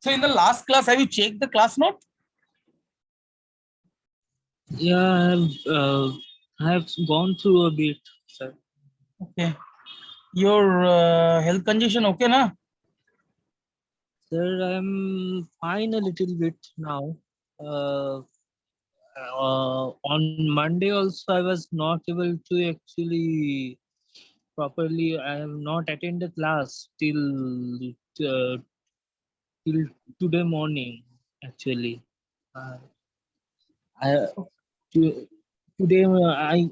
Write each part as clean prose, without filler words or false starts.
So in the last class, have you checked the class note? Yeah, I have gone through a bit, sir. Okay. Your health condition okay, na? Sir, I'm fine a little bit now. Uh, on Monday also, I was not able to actually properly. I have not attended class uh, till today morning. Actually, uh, I today I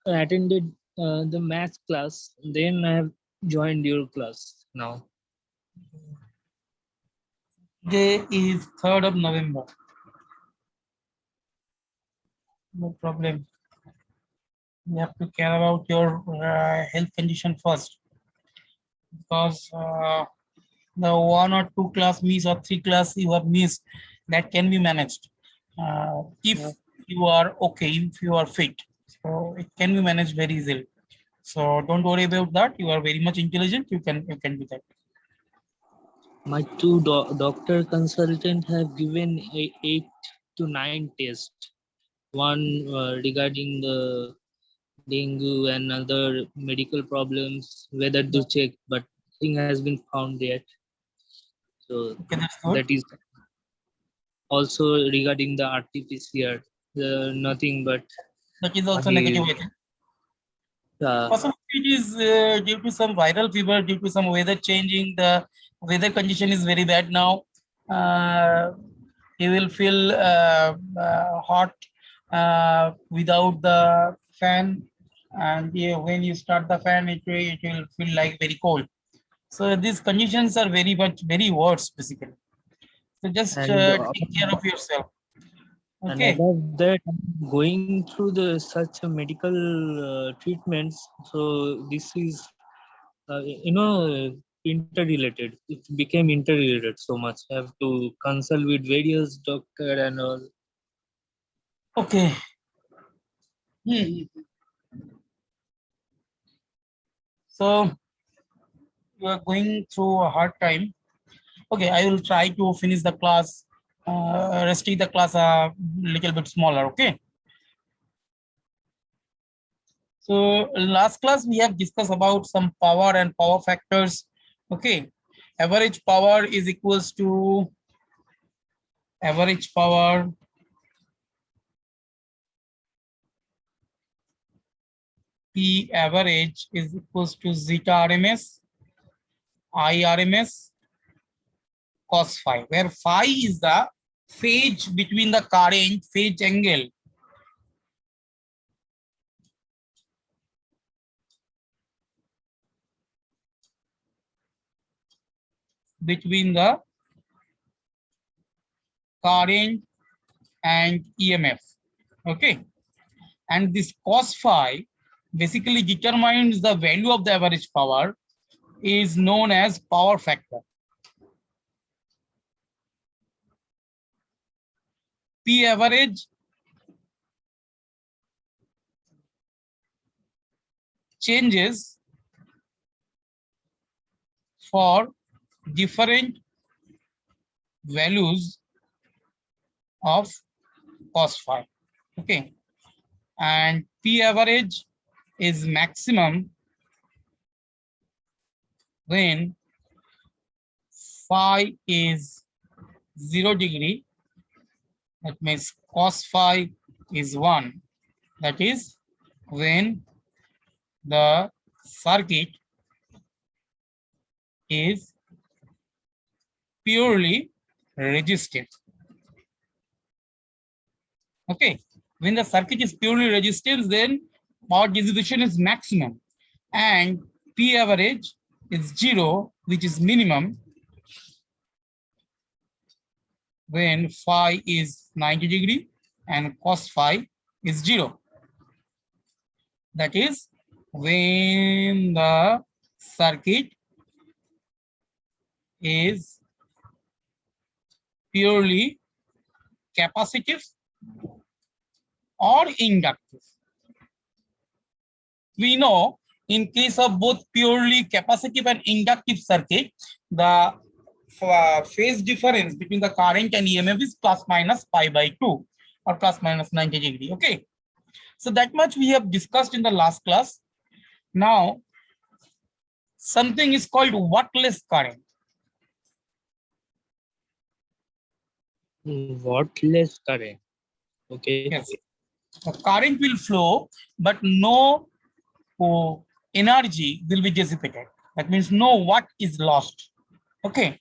attended the math class. Then I have joined your class now. Today is 3rd of November. No problem. You have to care about your health condition first, because the 1 or 2 class miss or 3 class you have missed, that can be managed if Yeah. you are okay, if you are fit. So it can be managed very easily. So don't worry about that. You are very much intelligent. You can do that. My two doctor consultant have given 8 to 9 tests. One regarding the dengue and other medical problems, whether to check, but nothing has been found yet. So Okay, that's good. that is also regarding the RT-PCR. Nothing but That is also negative, I, I think. uh, Possibly it is due to some viral fever, due to some weather changing. The weather condition is very bad now. Uh, you will feel hot without the fan, and yeah, when you start the fan, it will feel like very cold. So these conditions are very much very worse basically. So just and take care of yourself. and Okay. above that, I'm going through the such a medical treatments. So this is interrelated. It became interrelated so much. I have to consult with various doctor and all. Okay. Hmm. So you are going through a hard time. Okay, I will try to finish the class, restrict the class a little bit smaller. Okay. So last class we have discussed about some power and power factors. Okay. Average power is equals to average power P average is equals to zeta RMS, I RMS, cos phi, where phi is the phase between the current, phase angle between the current and EMF. Okay. And this cos phi basically determines the value of the average power, is known as power factor. P average changes for different values of cos phi. Okay. And P average is maximum when phi is 0 degree. That means cos phi is 1. That is when the circuit is purely resistive. Okay. When the circuit is purely resistive, then power dissipation is maximum, and P average is 0, which is minimum, when phi is 90 degree and cos phi is 0. That is when the circuit is purely capacitive or inductive. We know in case of both purely capacitive and inductive circuit, the phase difference between the current and EMF is plus minus pi by 2 or plus minus 90 degree. Okay. So that much we have discussed in the last class. Now, something is called wattless current. Wattless current. Okay. Yes. The current will flow, but no energy will be dissipated. That means no watt is lost. Okay.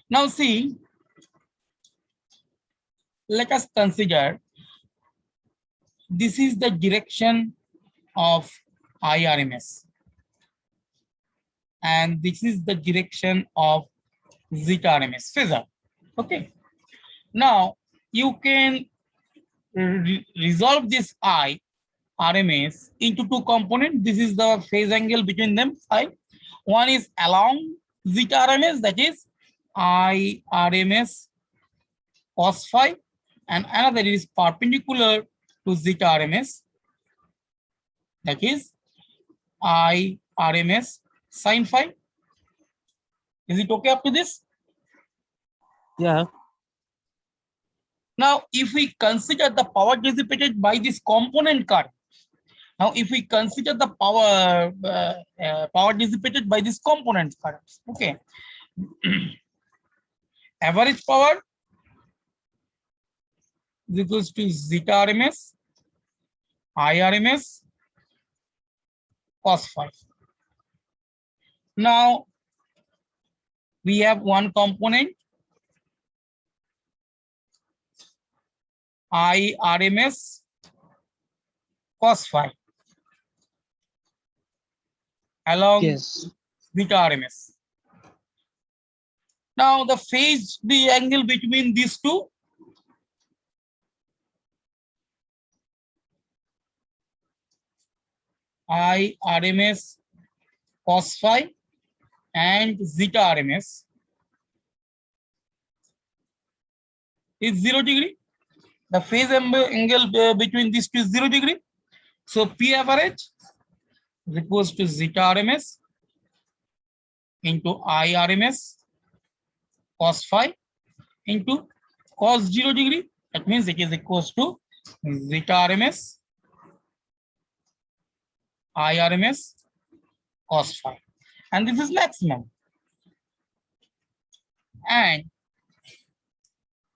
Now see, let us consider this is the direction of IRMS and this is the direction of ZRMS phasor. Okay. Now you can resolve this IRMS into two components. This is the phase angle between them. One is along ZRMS, that is IRMS cos phi, and another is perpendicular to ZRMS, that is IRMS sin phi. Is it okay up to this? Yeah. Now, if we consider the power dissipated by this component current, now if we consider the power dissipated by this component currents, okay, average power is equals to zeta RMS, IRMS cos phi. Now we have one component IRMS cos phi along Yes. beta RMS. Now the phase, the angle between these two, IRMS cos phi and zeta RMS is 0 degree. The phase angle between these two is 0 degree. So P average is equals to zeta RMS into IRMS cos phi into cos 0 degree. That means it is equals to zeta RMS IRMS cos phi. And this is maximum. And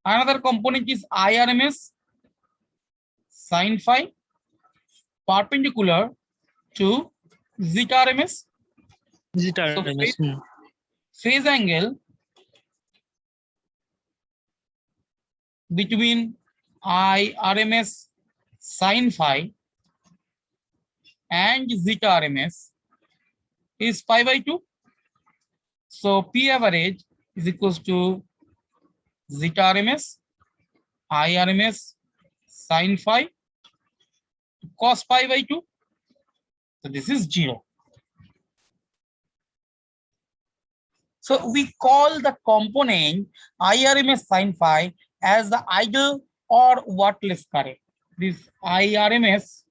another component is IRMS sin phi perpendicular to zeta RMS. Zeta So RMS. phase angle between IRMS sin phi and zeta RMS is pi by 2. So P average is equals to zeta RMS IRMS sin phi cos pi by 2. So this is 0. So we call the component IRMS sin phi as the idle or wattless current. This IRMS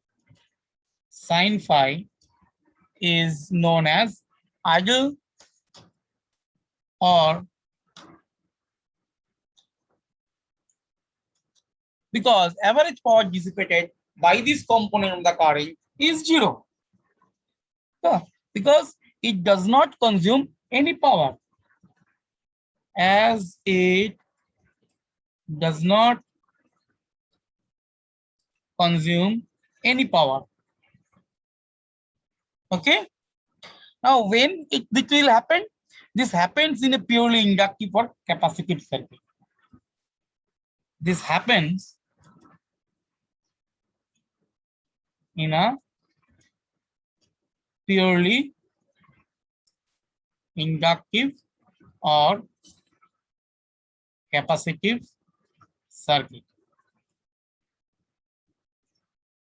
sin phi is known as idle or, because average power dissipated by this component of the current is 0. So, because it does not consume any power, as it does not consume any power. Okay. Now, when it will happen, this happens in a purely inductive or capacitive circuit. This happens in a purely inductive or capacitive circuit.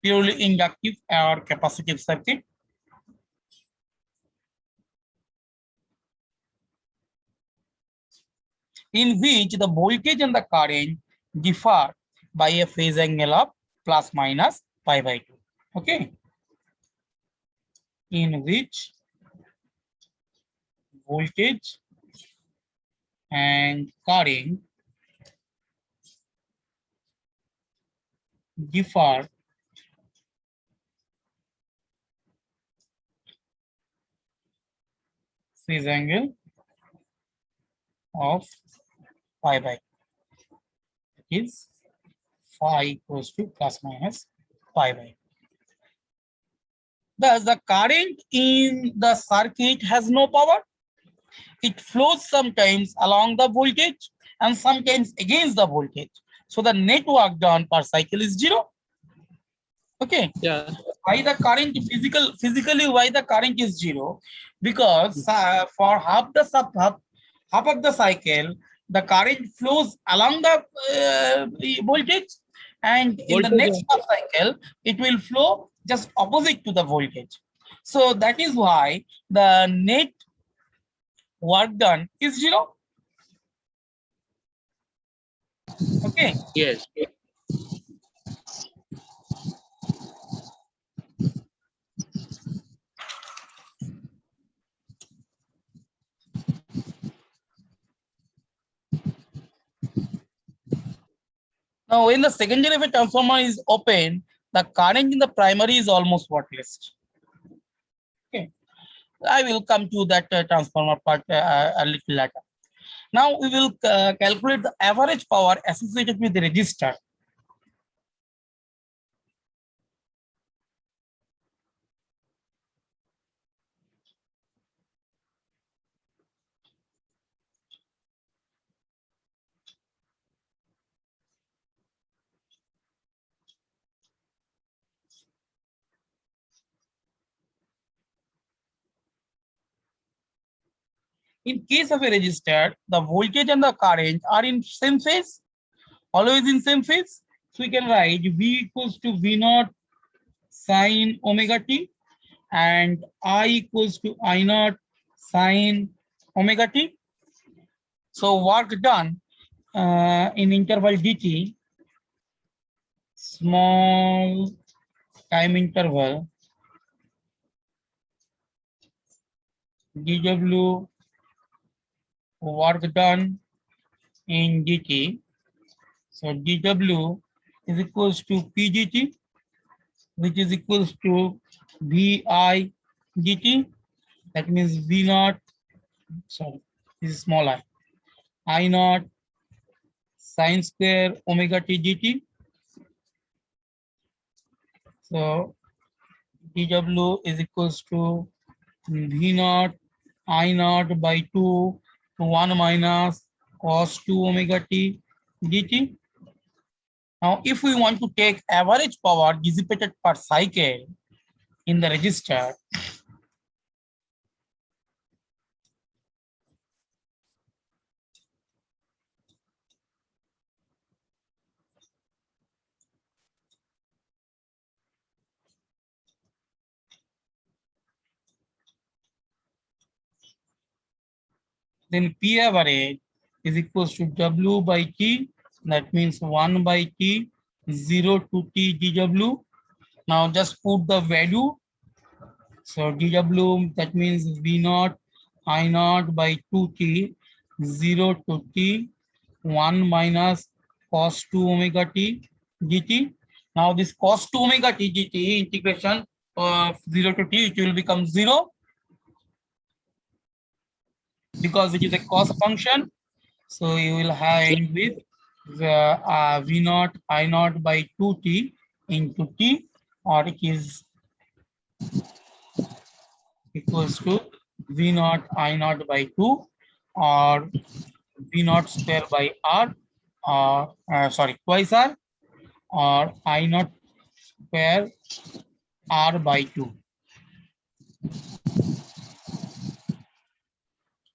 Purely inductive or capacitive circuit. In which the voltage and the current differ by a phase angle of plus minus pi by 2. Okay. In which voltage and current differ phase angle of pi by is phi equals to plus minus pi by. Thus, the current in the circuit has no power. It flows sometimes along the voltage and sometimes against the voltage. So the net work done per cycle is 0. Okay. Yeah. Why the current physically why the current is 0? Because for half of the cycle, the current flows along the voltage, and in the Voltage. next half cycle, it will flow just opposite to the voltage. So that is why the net work done is 0. Okay. Yes. Now, when the secondary of a transformer is open, the current in the primary is almost worthless. Okay, I will come to that transformer part a little later. Now we will calculate the average power associated with the resistor. In case of a resistor, the voltage and the current are in same phase, always in same phase. So we can write V equals to V naught sine omega t and I equals to I naught sine omega t. So work done in interval dt, small time interval dw, work done in dt. So dw is equals to pdt, which is equals to vi dt. That means v naught, sorry, this is small I naught sine square omega t dt. So dw is equals to v naught I naught by 2 to 1 minus cos 2 omega t dt. Now, if we want to take average power dissipated per cycle in the resistor, then P average is equals to W by T. That means 1 by T, 0 to T dW. Now just put the value. So dW, that means V naught I naught by 2T, 0 to T, 1 minus cos 2 omega t dt. Now this cos 2 omega t dt integration of 0 to t, it will become 0 because it is a cos function. So you will have end with the V naught I naught by 2T into T, or it is equals to V naught I naught by 2 or V naught square by R, or sorry, twice R, or I naught square R by 2.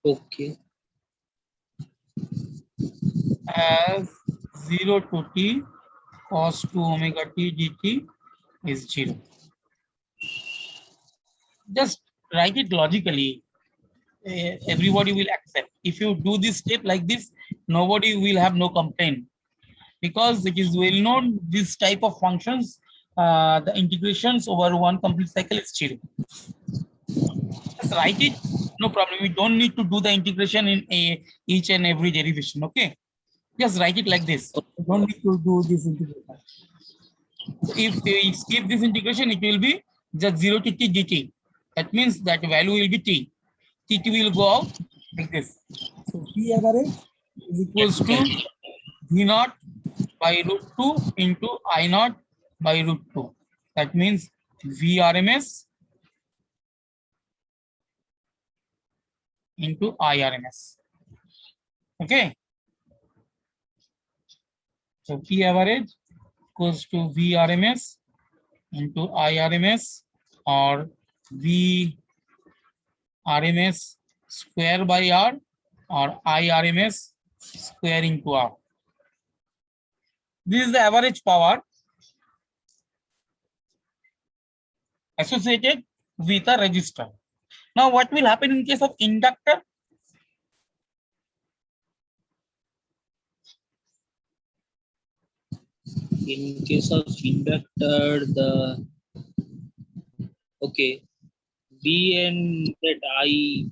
Okay. As 0 to T cos 2 omega t dt is 0. Just write it logically. Everybody will accept. If you do this step like this, nobody will have no complaint, because it is well known this type of functions, the integrations over one complete cycle is 0. Just write it No problem. We don't need to do the integration in each and every derivation. Okay. Just write it like this. Don't need to do this integration. So if we skip this integration, it will be just 0 to t dt. That means that value will be t. T will go out like this. So P average is equals to V naught by root 2 into I naught by root 2. That means VRMS into IRMS. Okay. So P average equals to VRMS into IRMS or VRMS square by R or IRMS square into R. This is the average power associated with a resistor. Now, what will happen in case of inductor? In case of inductor, the okay, V and I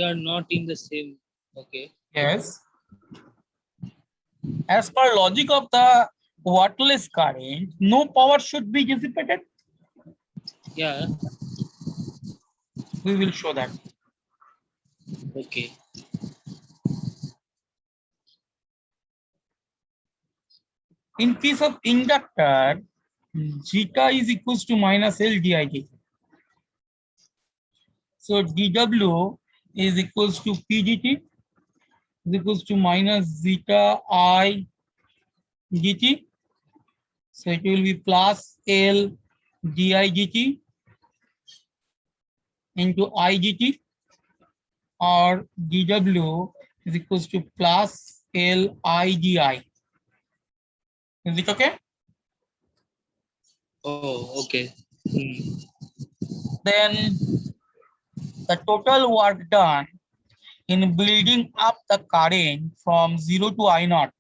are not in the same. Okay. Yes. As per logic of the waterless current, no power should be dissipated. Yeah. We will show that. Okay. In case of inductor, zeta is equals to minus L dij. So dw is equals to pdt is equals to minus zeta I dt. So it will be plus L dig into IGT, or dw is equals to plus L IGI. Is it okay? Oh, okay. Then the total work done in building up the current from 0 to I naught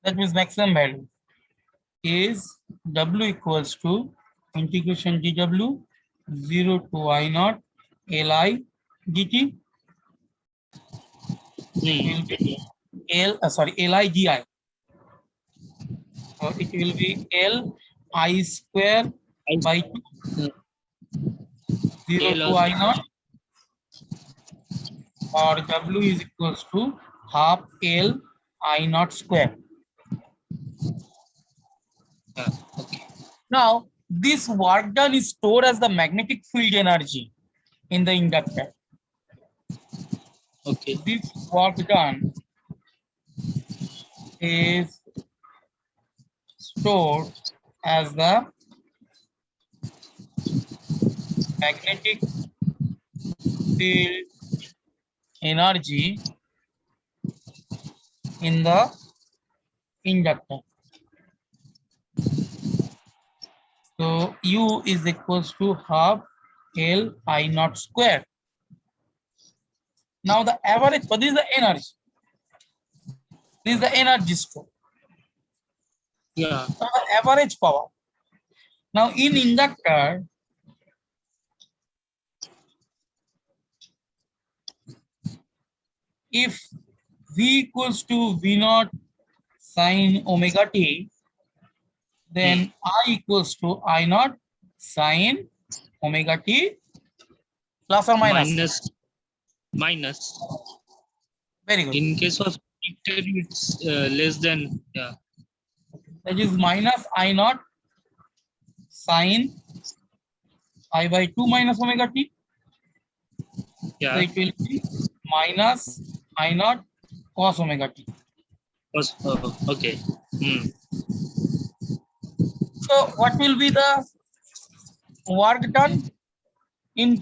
that means maximum value is W equals to integration dw 0 to I naught Li dt will be Ligi. So it will be L I square by 2 0 to I naught, or W is equals to half L I naught square. Okay. Now, this work done is stored as the magnetic field energy in the inductor. Okay. This work done is stored as the magnetic field energy in the inductor. So U is equals to half L I naught square. Now the average, but this is the energy. This is the energy store. Yeah. Now the average power. Now in inductor, if V equals to V naught sine omega t, then I equals to I naught sine omega t plus or minus. Minus. Very good. In case of inductor, it's less than, yeah. That is minus I naught sine I by 2 minus omega t. Yeah. So it will be minus I naught cos omega t. Okay. So what will be the work done in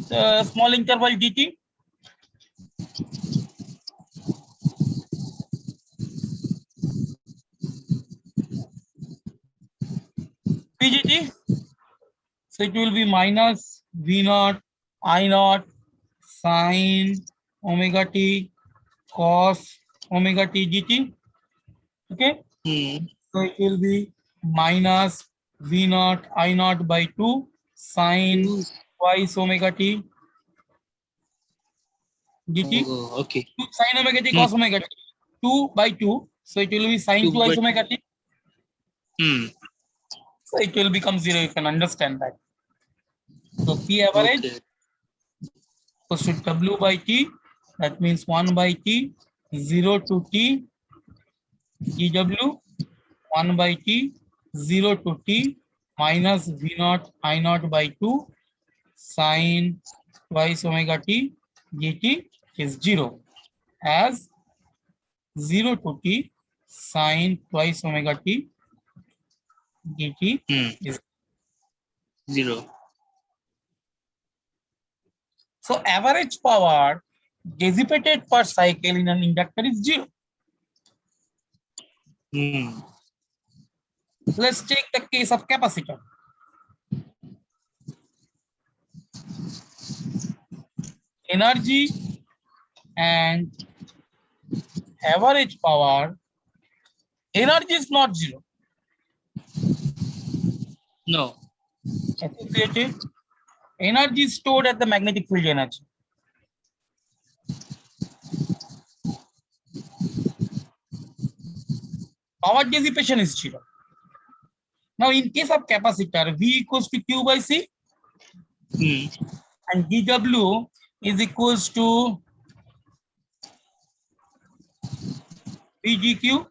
small interval dt? Pgt. So So it will be minus V naught I naught sine omega t cos omega t dt. Okay. Hmm. So it will be minus V naught I naught by 2 sine Two. twice omega t dt. Oh, okay. Sine omega t Hmm. cos omega t. 2 by 2. So it will be sine Two twice but omega t. hmm. So it will become 0. You can understand that. So P average Okay. equals to W by T. That means 1 by T 0 to T dW 1 by T 0 to T minus V naught I naught by 2 sine twice omega t dt is 0 as 0 to T sine twice omega t dt Hmm. is. Zero. So average power dissipated per cycle in an inductor is 0. Hmm. Let's take the case of capacitor. Energy and average power. Energy is not 0. No. Associated energy is stored at the magnetic field energy. Power dissipation is 0. Now, in case of capacitor, V equals to Q by C Hmm. and dW is equals to VGQ.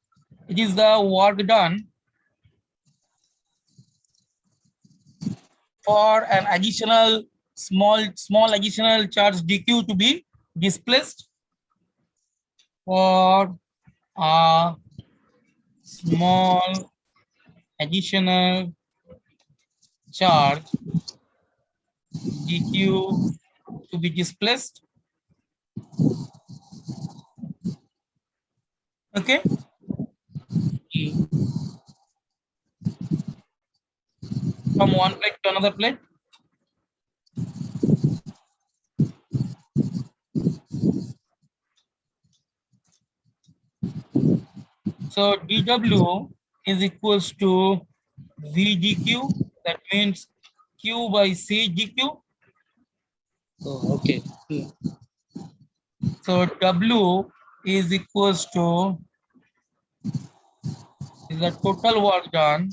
It is the work done for an additional small additional charge dq to be displaced for a small additional charge dq to be displaced. Okay. Hmm. From one plate to another plate. So dw is equals to vdq. That means q by c dq. Oh, okay. Hmm. So w is equals to is the total work done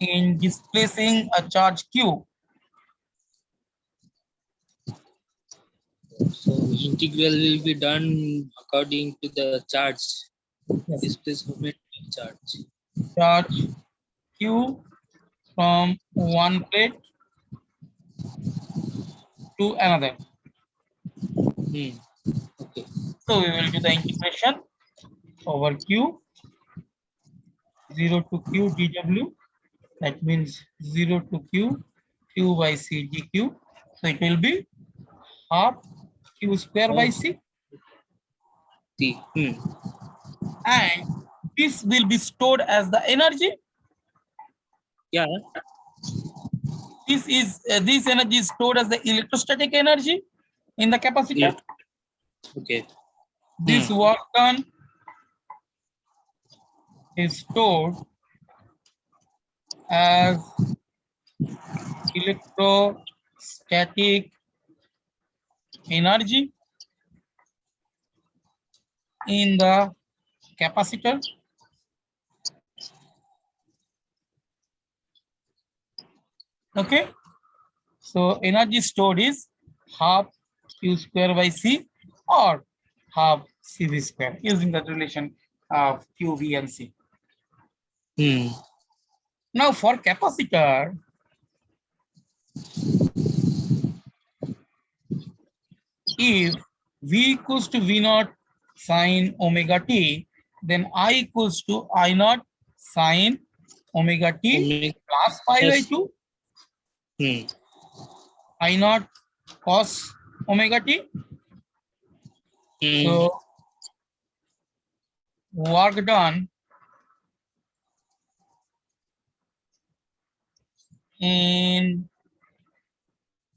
in displacing a charge q. So integral will be done according to the charge. Yes. Displacement of charge. Charge q from one plate to another. Hmm. Okay. So we will do the integration over q 0 to q dw. That means 0 to q by c dq. So it will be half q square by Oh, c, the and this will be stored as the energy. yeah. This energy is stored as the electrostatic energy in the capacitor. Okay. This work done is stored as electrostatic energy in the capacitor. Okay. So energy stored is half q square by c or half cv square using the relation of q, v, and c. Hmm. Now for capacitor, if v equals to v naught sine omega t, then I equals to I naught sine omega t Omega. plus pi by Yes. 2 Hmm. I naught cos omega t. Hmm. So work done in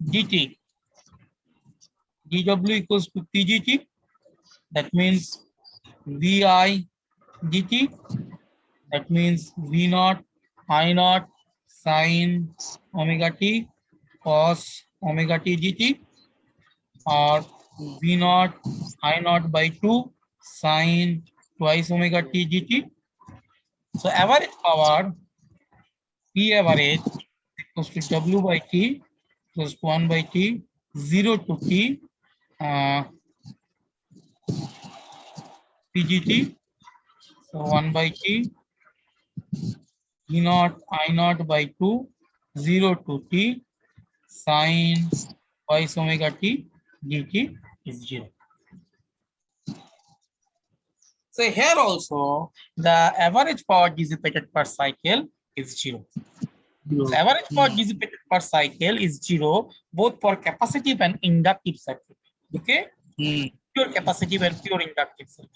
dt. dw equals to pgt. That means vi dt. That means v naught I naught sine omega t cos omega t dt, or v naught I naught by 2 sine twice omega t dt. So average power P average equals to W by T equals to 1 by T, 0 to T, PGT. So 1 by T, E naught I naught by 2, 0 to T, sine twice omega T dt is 0. So here also the average power dissipated per cycle is 0. So average power dissipated per cycle is 0 both for capacitive and inductive circuit. Okay, pure capacitive and pure inductive circuit.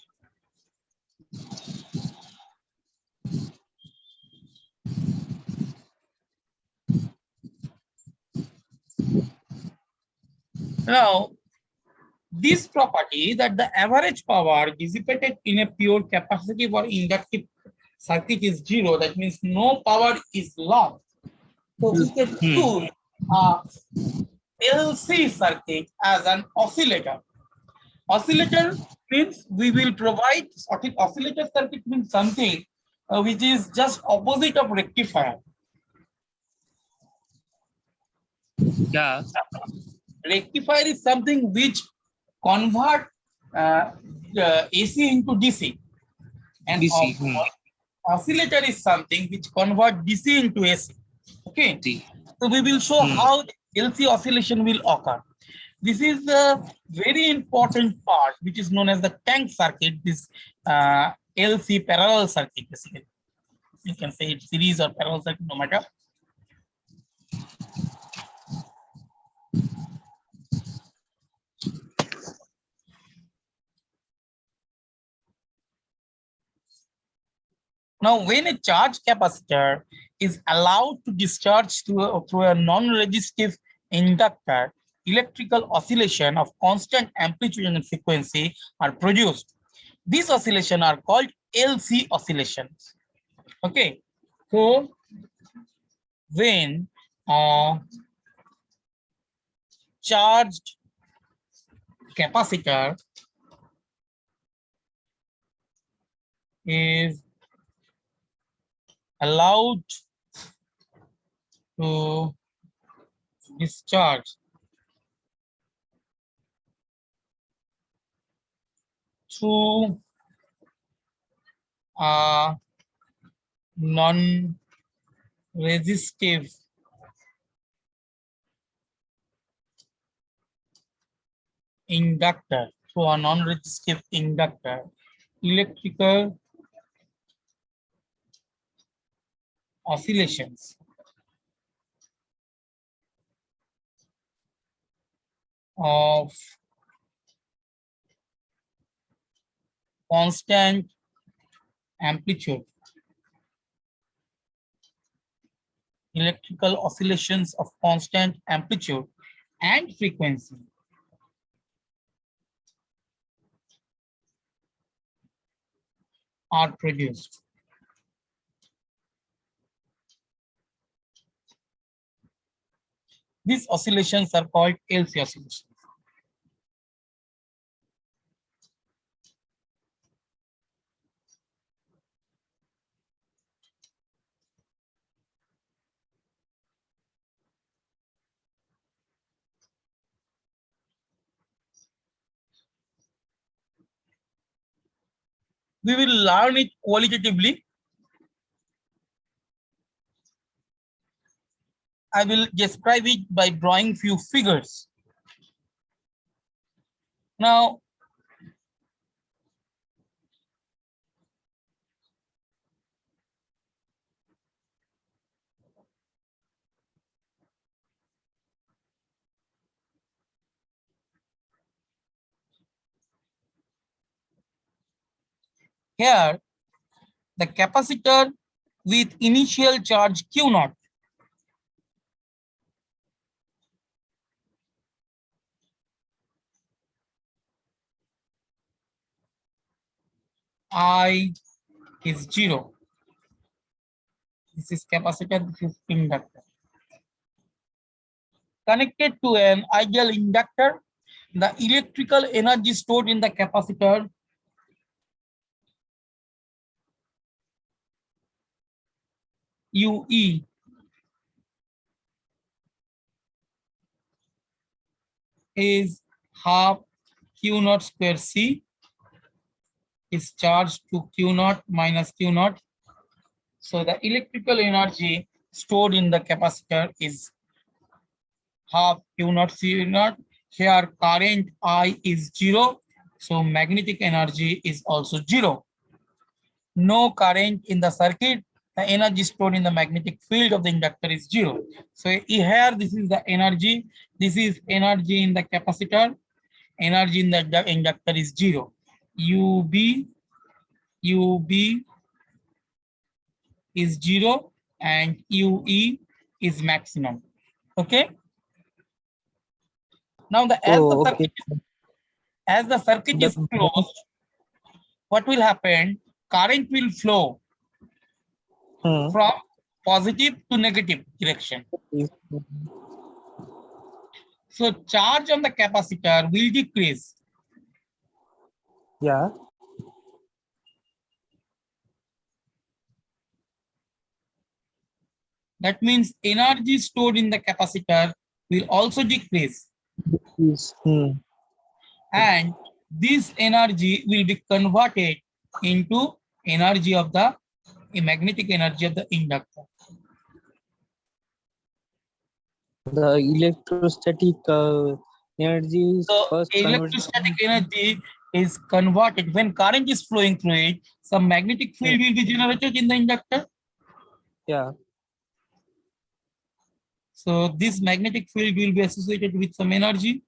Now, this property that the average power dissipated in a pure capacitive or inductive circuit is 0, that means no power is lost. So we can choose a LC circuit as an oscillator. Oscillator means we will provide, oscillator circuit means something which is just opposite of rectifier. Yeah. Rectifier is something which convert AC into DC, and DC. oscillator is something which convert DC into AC. Okay, DC. so we will show how LC oscillation will occur. This is the very important part which is known as the tank circuit, this LC parallel circuit basically. You can say it's series or parallel circuit, no matter. Now, when a charge capacitor is allowed to discharge through a non-resistive inductor, electrical oscillation of constant amplitude and frequency are produced. These oscillations are called LC oscillations. Okay, so when a charged capacitor is allowed to discharge through a non-resistive inductor, through a non-resistive inductor, electrical oscillations of constant amplitude, electrical oscillations of constant amplitude and frequency are produced. These oscillations are called LC oscillations. We will learn it qualitatively. I will describe it by drawing few figures. Now, here, the capacitor with initial charge Q naught I is 0. This is capacitor, this is inductor. Connected to an ideal inductor, the electrical energy stored in the capacitor UE is half Q naught square C is charged to Q naught minus Q naught. So the electrical energy stored in the capacitor is half Q naught C naught. Here current I is 0. So magnetic energy is also 0. No current in the circuit. The energy stored in the magnetic field of the inductor is 0. So here this is the energy. This is energy in the capacitor. Energy in the inductor is 0. UB is 0 and UE is maximum. Okay. Now Oh, okay. as the circuit is The closed, what will happen? Current will flow hmm, from positive to negative direction. is- So charge on the capacitor will decrease. yeah. That means energy stored in the capacitor will also decrease, Is and this energy will be converted into energy of the magnetic energy of the inductor. the electrostatic energy is So first converted. electrostatic energy is converted when current is flowing through it. Some magnetic field will be generated in the inductor. Yeah. So this magnetic field will be associated with some energy.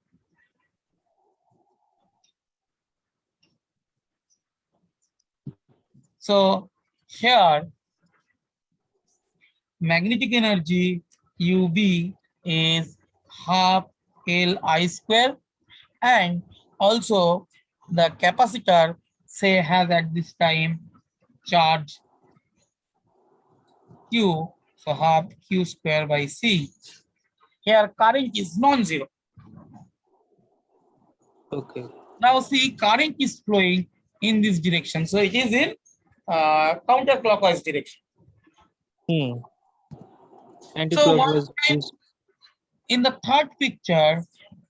So here magnetic energy UB is half Li square, and also the capacitor say has at this time charge Q, so half Q square by C. Here current is non-zero. Okay. Now see, current is flowing in this direction, so it is in counterclockwise direction. Hmm. So one Anti-clockwise time is in the third picture,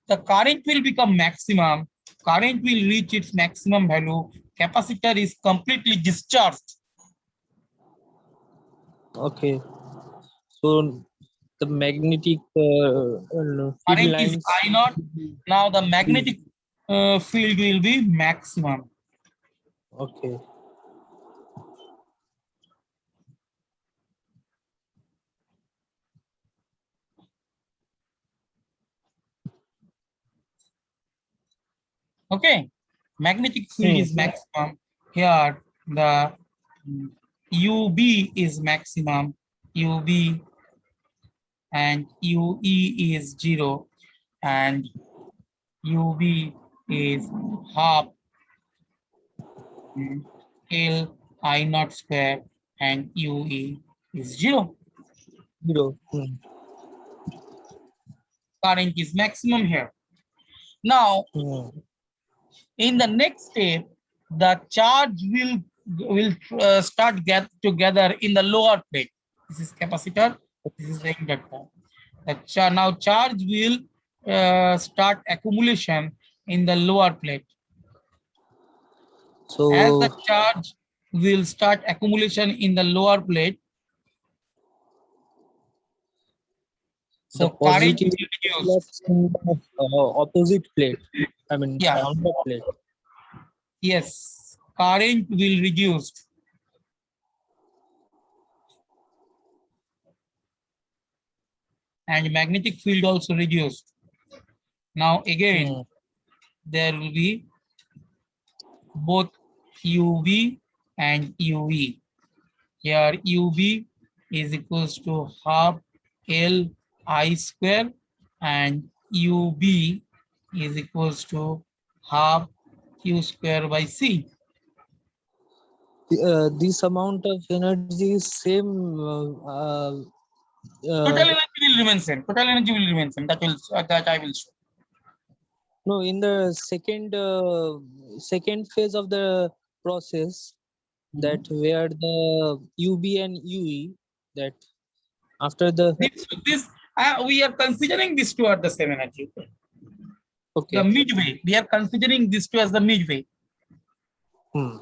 the current will become maximum. Current will reach its maximum value. Capacitor is completely discharged. okay. So the magnetic field Current is lines. I naught. Now the magnetic field will be maximum. Okay. Okay, magnetic field is maximum. Here the UB is maximum. UB and UE is 0, and UB is half L I naught square, and UE is 0. Zero. Current is maximum here. Now, in the next step, the charge will start get together in the lower plate. This is capacitor. This is the inductor. Now charge will start accumulation in the lower plate. So As the charge will start accumulation in the lower plate, the so current positive will reduce. flux in the opposite plate. I mean, Yeah. downward plate. Yes, current will reduce. And magnetic field also reduced. Now again, there will be both UV and UV. Here UV is equals to half L I square, and UB is equals to half Q square by C. this amount of energy is same. Total energy will remain same. Total energy will remain same. That I will show. No, in the second phase of the process, that where the UB and UE, that after the This we are considering these two are the same energy. The okay. midway. We are considering these two as the midway. Hmm.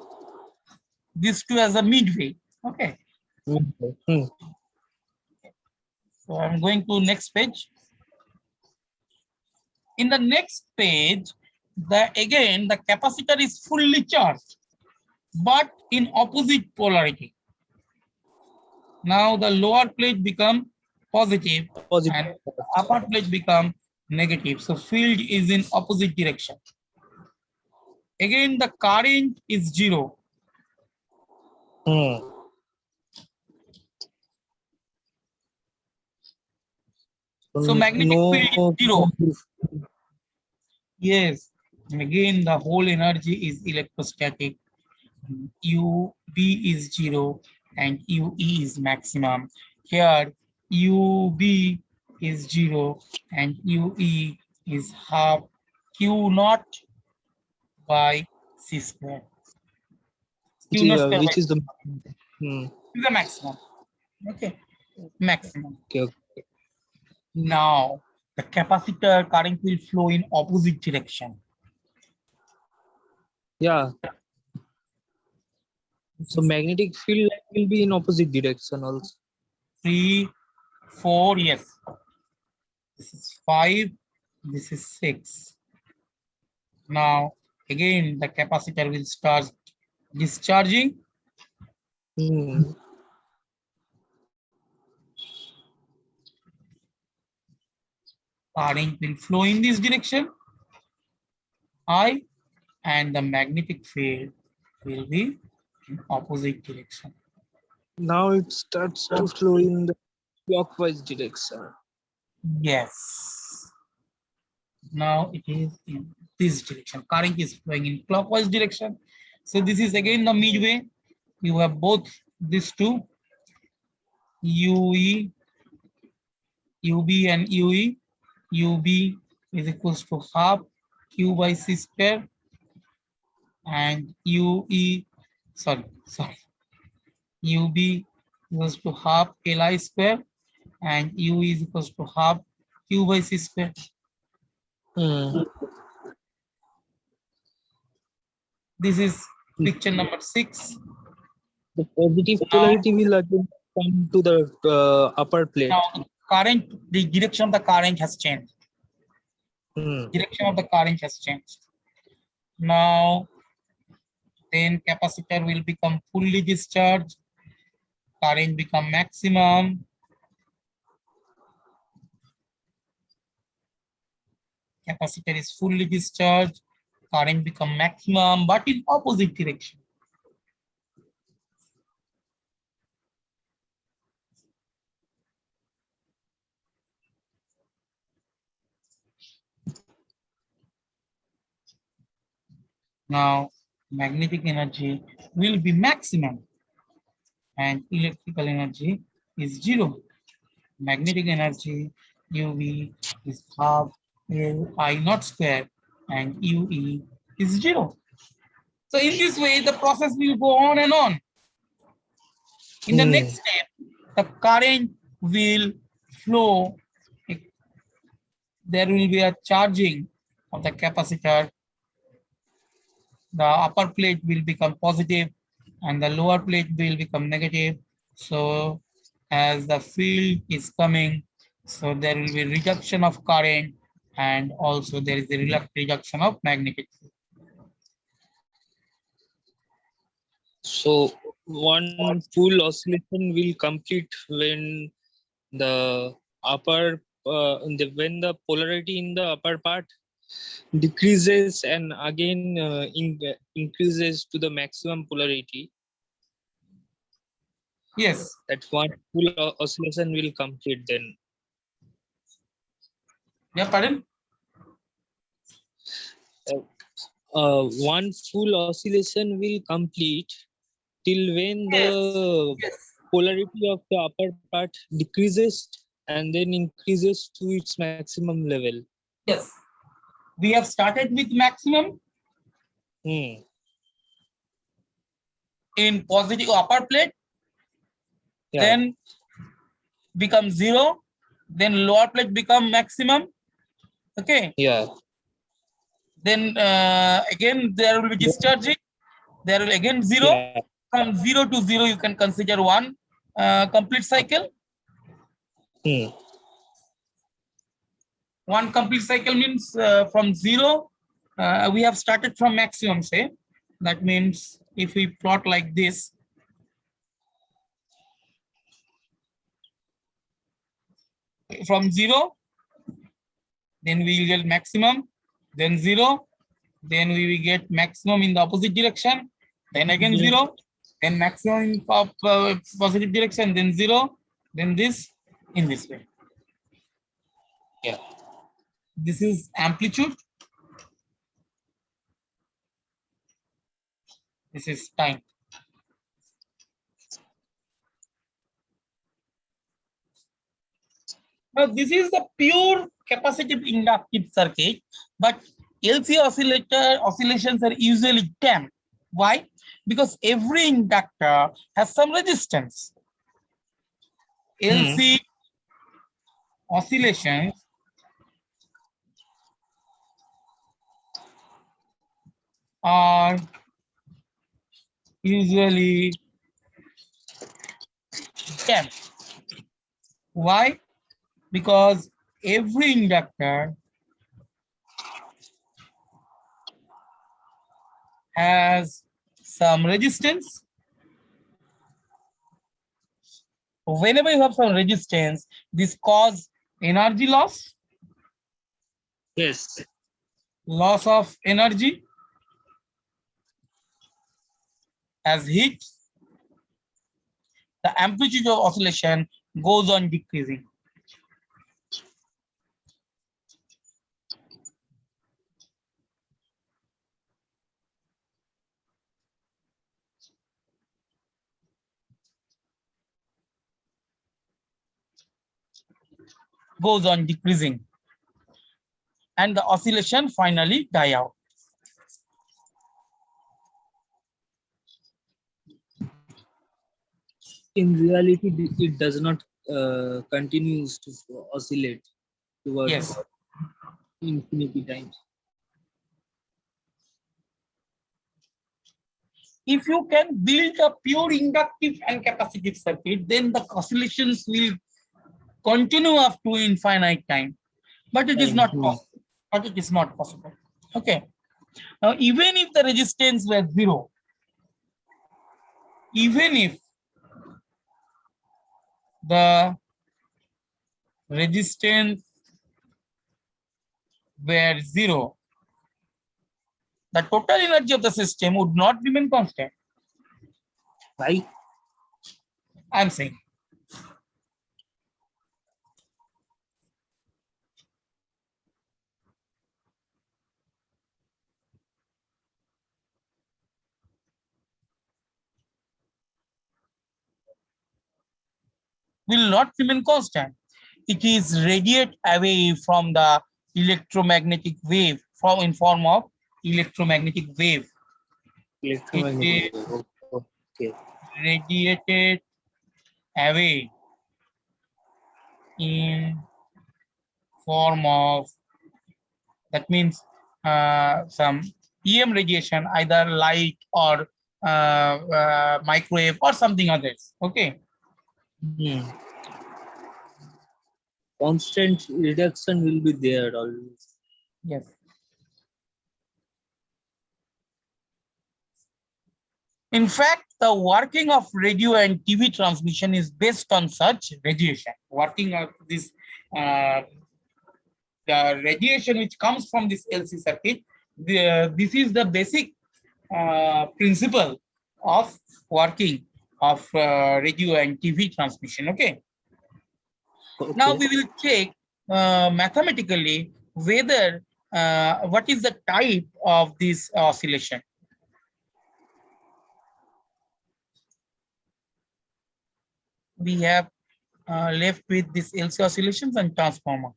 These two as a midway. Okay. Hmm. So I'm going to next page. In the next page, again the capacitor is fully charged, but in opposite polarity. Now the lower plate become positive Positive. and upper plate become negative. So field is in opposite direction. Again, the current is 0. Hmm. So magnetic field No. is 0. Yes. And again, the whole energy is electrostatic. UB is 0 and UE is maximum. Here, UB is 0 and UE is half Q naught by C square. Q naught square by Which is the is the maximum. Okay, maximum. okay. Now, the capacitor current will flow in opposite direction. Yeah. So magnetic field will be in opposite direction also. 3, 4, yes. This is 5, this is 6. Now, again, the capacitor will start discharging. Hmm. Current will flow in this direction, I, and the magnetic field will be in opposite direction. Now it starts to flow in the clockwise direction. Yes. Now it is in this direction. Current is flowing in clockwise direction. So this is again the midway. You have both these two, UE, UB and UE. UB is equals to half Q by C square, and UB equals to half Li square, and U is equals to half Q by C square. Hmm. This is picture number 6. The positive polarity will again come to the upper plate. Now the direction of the current has changed. Direction of the current has changed. Now then capacitor will become fully discharged, current become maximum. Capacitor is fully discharged, current become maximum, but in opposite direction. Now magnetic energy will be maximum and electrical energy is 0. Magnetic energy UV is half I naught square and UE is 0. So in this way, the process will go on and on. In the next step, the current will flow. There will be a charging of the capacitor. The upper plate will become positive and the lower plate will become negative. So as the field is coming, so there will be reduction of current and also there is a reduction of magnetic field. So one full oscillation will complete when the when the polarity in the upper part decreases and again increases to the maximum polarity. Yes. That one full oscillation will complete then. Yeah, pardon? One full oscillation will complete till when Yes. the Yes. polarity of the upper part decreases and then increases to its maximum level. Yes. We have started with maximum Hmm. in positive upper plate, Yeah. then become zero, then lower plate become maximum. Okay. Yeah. Then again there will be discharging. There will again zero. Yeah. From 0 to 0, you can consider one complete cycle. Hmm. One complete cycle means from 0, we have started from maximum, say. That means if we plot like this, from 0, then we will get maximum, then 0, then we will get maximum in the opposite direction, then again 0, then maximum in positive direction, then 0, then this in this way. Yeah. This is amplitude. This is time. Now, this is the pure capacitive inductive circuit, but LC oscillations are usually damped. Why? Because every inductor has some resistance. LC oscillations are usually damped. Why? Because every inductor has some resistance. Whenever you have some resistance, this cause energy loss, Yes. loss of energy as heat. The amplitude of oscillation goes on decreasing. Goes on decreasing. And the oscillation finally die out. In reality, it does not continues to oscillate towards Yes. infinity times. If you can build a pure inductive and capacitive circuit, then the oscillations will continue up to infinite time. But it is not possible. But it is not possible. Okay. Now, even if the resistance were 0, even if the resistance were 0, the total energy of the system would not remain constant. Why? I'm saying. Will not remain constant. It is radiate away from the electromagnetic wave in form of electromagnetic wave. Electromagnetic. Okay. Radiated away in form of, that means some EM radiation, either light or microwave or something others. Okay. Constant reduction will be there always. Yes. In fact, the working of radio and TV transmission is based on such radiation. Working of this, the radiation which comes from this LC circuit, this is the basic principle of working of radio and TV transmission. Okay. Now we will check mathematically whether what is the type of this oscillation. we have left with this LC oscillations and transformer.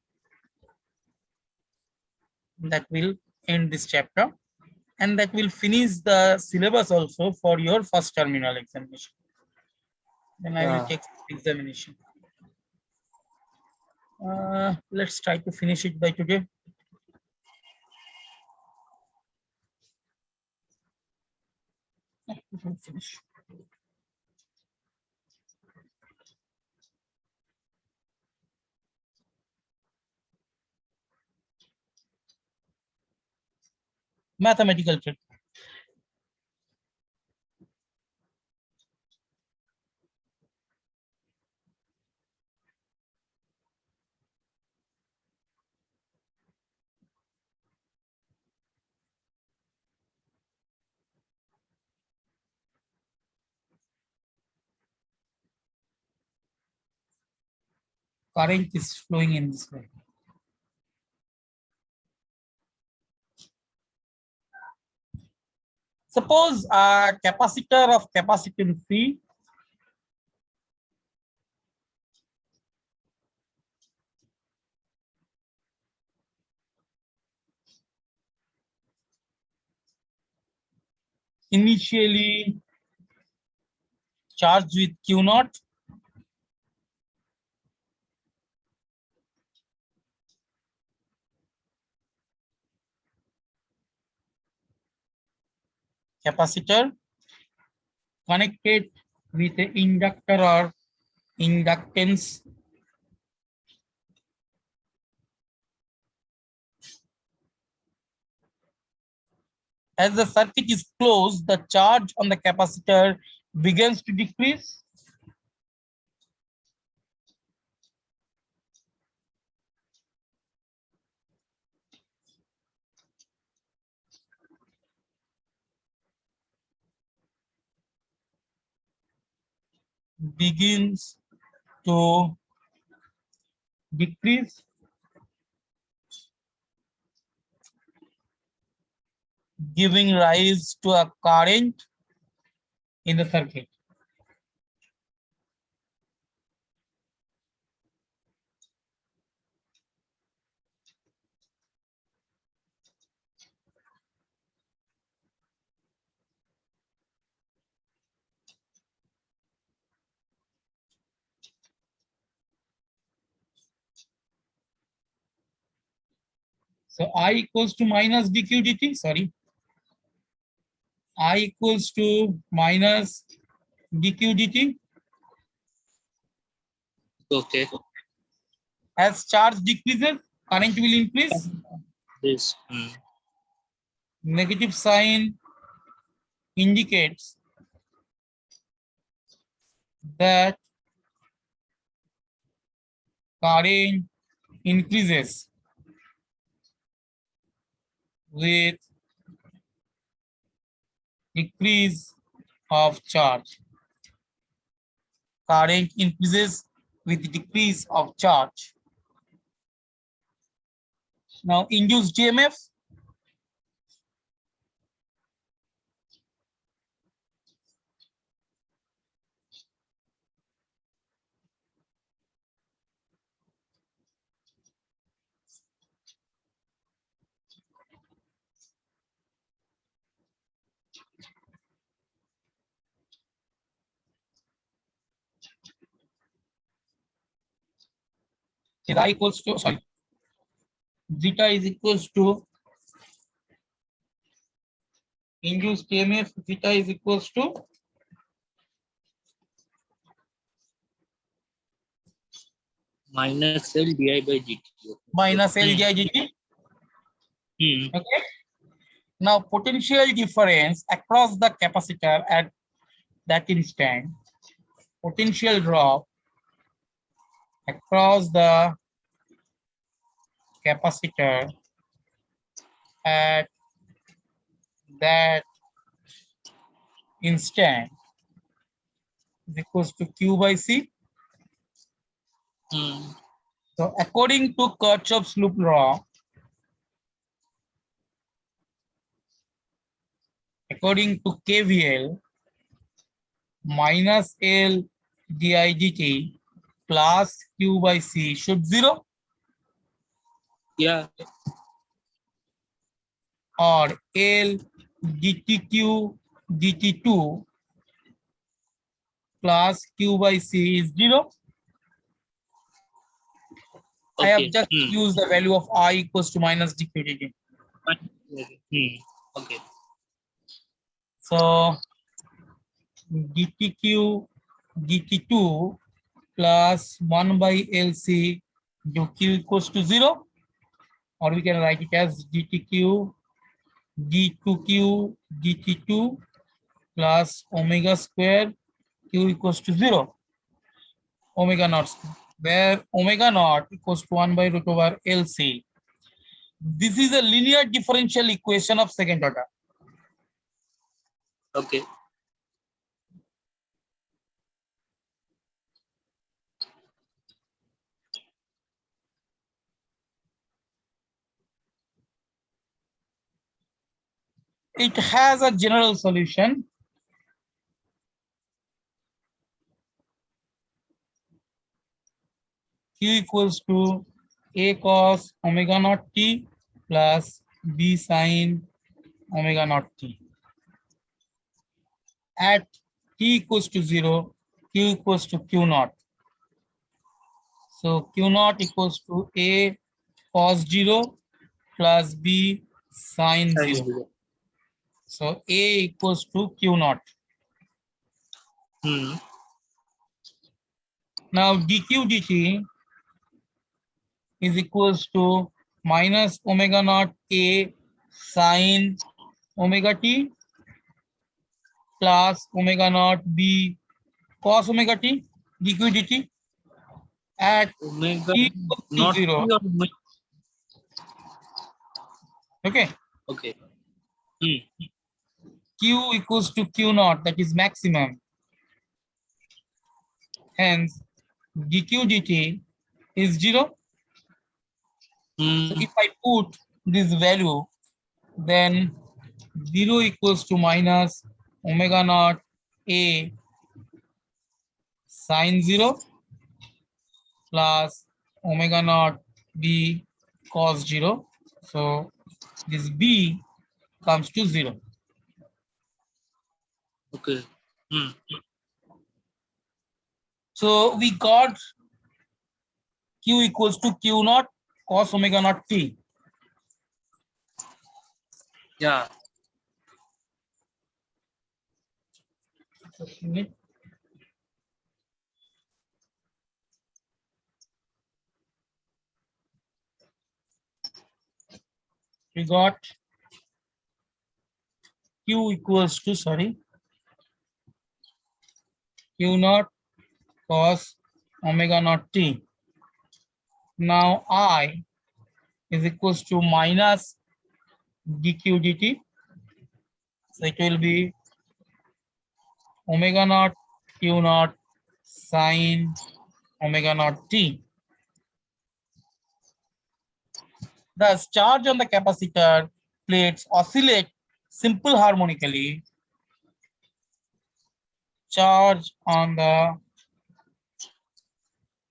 That will end this chapter, and that will finish the syllabus also for your first terminal examination. Then I will Yeah. take examination. Let's try to finish it by today. Finish. Mathematical trick. Current is flowing in this way. Suppose a capacitor of capacitance C initially charged with Q naught, capacitor connected with an inductor or inductance as the circuit is closed, the charge on the capacitor begins to decrease. Begins to decrease, giving rise to a current in the circuit. So I equals to minus dq dt, sorry. I equals to minus dq dt. Okay. As charge decreases, current will increase. This. Negative sign indicates that current increases with decrease of charge. Current increases with decrease of charge. Now induced EMF. Theta equals to, sorry, zeta is equals to induced EMF, zeta is equals to Minus L di by dt. minus L di dt. Hmm. Okay. Now potential difference across the capacitor at that instant, potential drop across the capacitor at that instant is equals to Q by C. So according to Kirchhoff's loop law, according to KVL, minus L di dt plus q by c should 0 Yeah. or L dtq dt2 plus q by c is 0. I have Okay. just used the value of I equals to minus dq dt. Okay. So dtq dt2 plus 1 by LC do q equals to 0, or we can write it as dtq d2q dt2 plus omega square q equals to 0, omega naught square, where omega naught equals to 1 by root over LC. This is a linear differential equation of second order. Okay. It has a general solution. Q equals to A cos omega naught t plus B sin omega naught t. At t equals to 0, Q equals to Q naught. So Q naught equals to A cos 0 plus B sin 0. So A equals to Q naught. Now dq dt is equals to minus omega naught A sin omega t plus omega naught B cos omega t dq dt at Omega t equals to not 0. T or omega. Okay. Okay. Q equals to Q naught, that is maximum. Hence, dq dt is 0. So if I put this value, then 0 equals to minus omega naught A sin 0 plus omega naught B cos 0. So this B comes to 0. Okay. So we got Q equals to Q naught cos omega naught t. Yeah. We got Q equals to, sorry, Q naught cos omega naught t. Now I is equals to minus dq dt. So it will be omega naught Q naught sin omega naught t. Thus, charge on the capacitor plates oscillate simple harmonically. Charge on the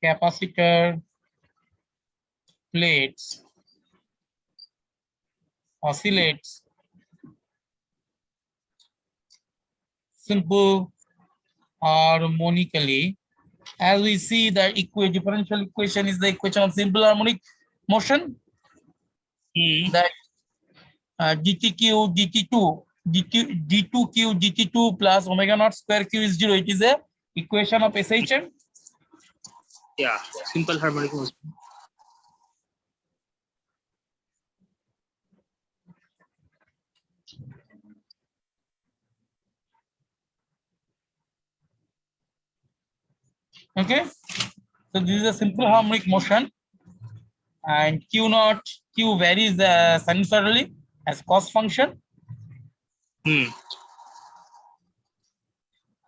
capacitor plates oscillates simple harmonically. As we see, the differential equation is the equation of simple harmonic motion. That dtq dt2 d2q dt2 plus omega naught square q is 0. It is a equation of SHM. Yeah. Simple harmonic motion. Okay, so this is a simple harmonic motion, and q naught q varies sinusoidally as cos function,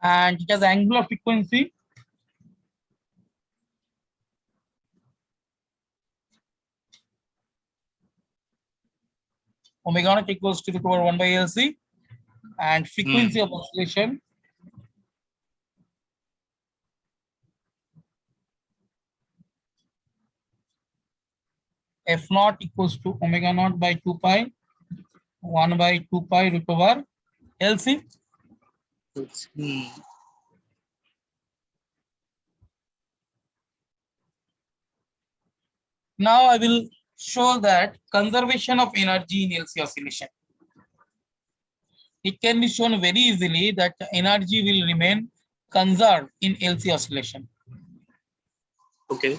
and it has angular frequency. Omega naught equals to the power 1 by LC, and frequency of oscillation F naught equals to omega naught by 2 pi, 1 by 2 pi root over LC. Let's see. Now I will show that conservation of energy in LC oscillation. It can be shown very easily that energy will remain conserved in LC oscillation. Okay.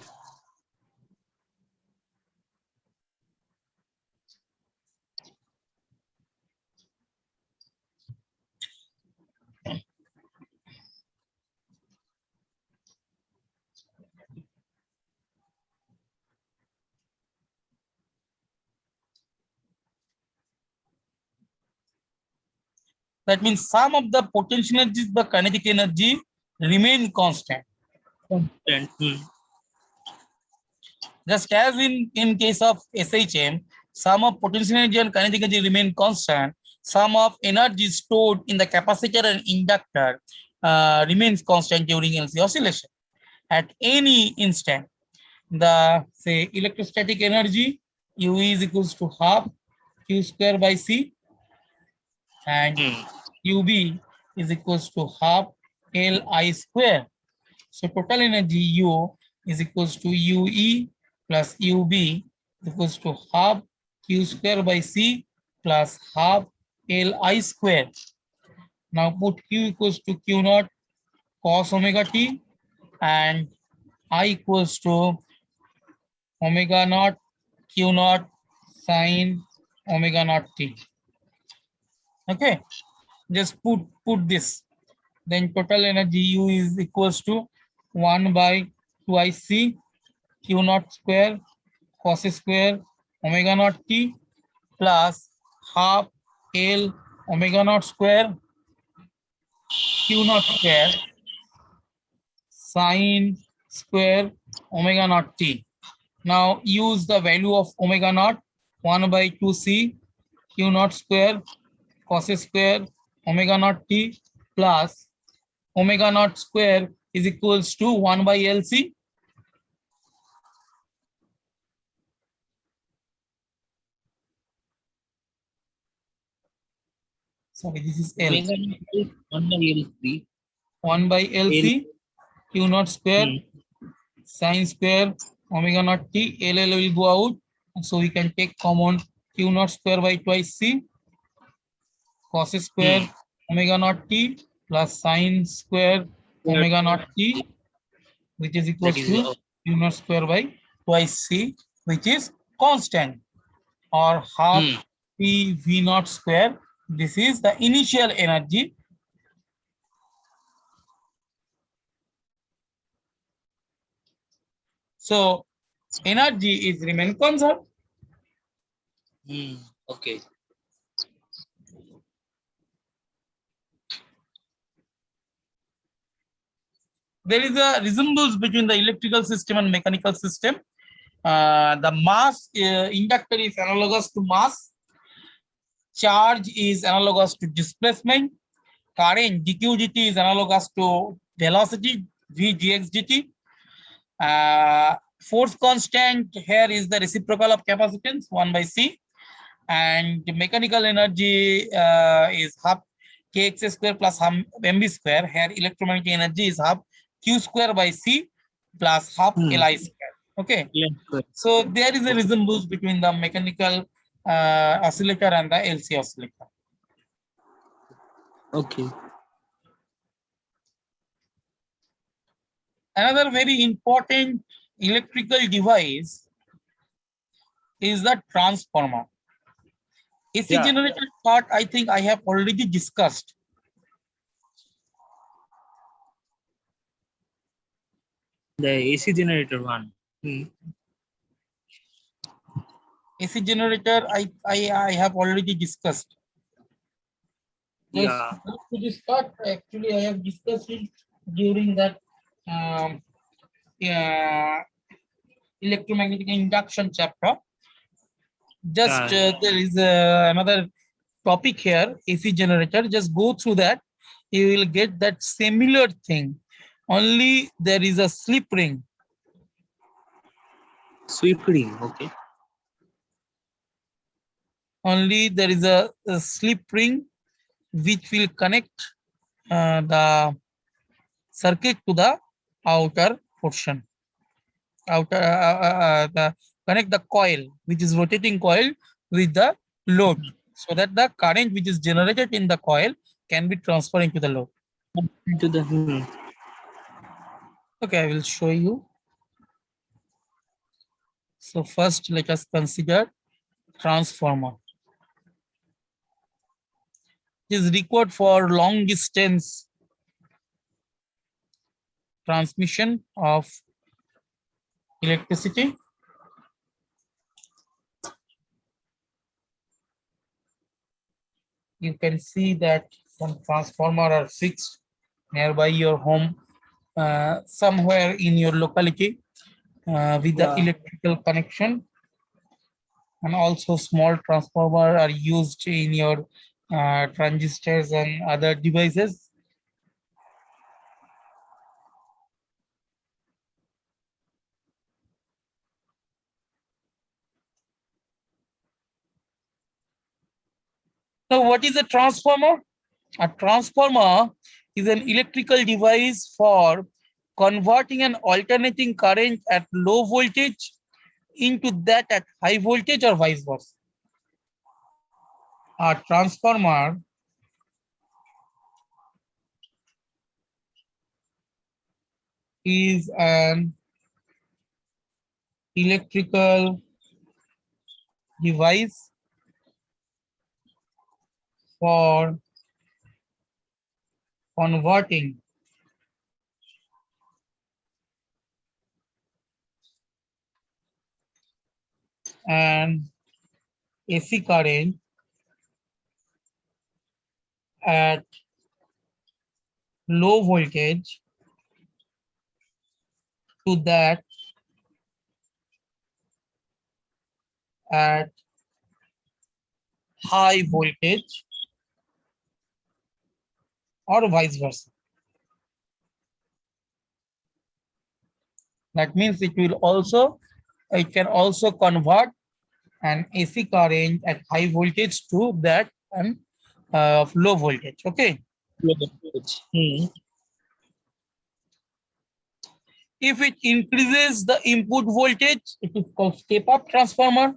That means sum of the potential energies, the kinetic energy remain constant. Constant. Just as in case of SHM, sum of potential energy and kinetic energy remain constant. Sum of energy stored in the capacitor and inductor remains constant during LC oscillation. At any instant, the say electrostatic energy U is equals to half Q square by C, and UB is equals to half Li square. So total energy U is equals to UE plus UB is equals to half Q square by C plus half Li square. Now put Q equals to Q naught cos omega t and I equals to omega naught Q naught sin omega naught t. Okay, just put this. Then total energy U is equals to 1 by 2IC Q naught square cos square omega naught t plus half L omega naught square Q naught square sin square omega naught t. Now use the value of omega naught 1 by 2C Q naught square cos square omega naught t plus omega naught square is equals to 1 by LC. Sorry, this is L. Omega naught is 1 by LC. 1 by LC Q naught square sin square omega naught t. LL will go out, so we can take common Q naught square by twice C cos square omega naught t plus sin square omega naught t, which is equals to Q naught square by twice C, which is constant, or half P V naught square. This is the initial energy. So energy is remain conserved. Okay. There is a resemblance between the electrical system and mechanical system. The mass inductor is analogous to mass. Charge is analogous to displacement. Current dq/dt is analogous to velocity v dx dt. Force constant here is the reciprocal of capacitance 1 by C, and mechanical energy is half kx square plus mv square. Here electromagnetic energy is half q square by C plus half Li square. Okay. So there is a resemblance between the mechanical oscillator and the LC oscillator. Okay. Another very important electrical device is the transformer. AC generator part, I think I have already discussed. The AC generator one. AC generator, I have already discussed. Yeah. To this part, actually, I have discussed it during that electromagnetic induction chapter. Just there is another topic here, AC generator. Just go through that. You will get that similar thing. Only there is a slip ring. Sweep ring, okay. only there is a slip ring which will connect the circuit to the outer portion. The connect the coil, which is rotating coil, with the load, so that the current which is generated in the coil can be transferred into the load. To the Okay, I will show you. So first, let us consider transformer. It is required for long distance transmission of electricity. You can see that some transformer are fixed nearby your home, somewhere in your locality, with the electrical connection, and also small transformer are used in your transistors and other devices. So what is a transformer? A transformer is an electrical device for converting an alternating current at low voltage into that at high voltage, or vice versa. A transformer is an electrical device for converting an AC current at low voltage to that at high voltage, or vice versa. That means it can also convert an AC current at high voltage to that and low voltage. Okay. If it increases the input voltage, it is called step up transformer.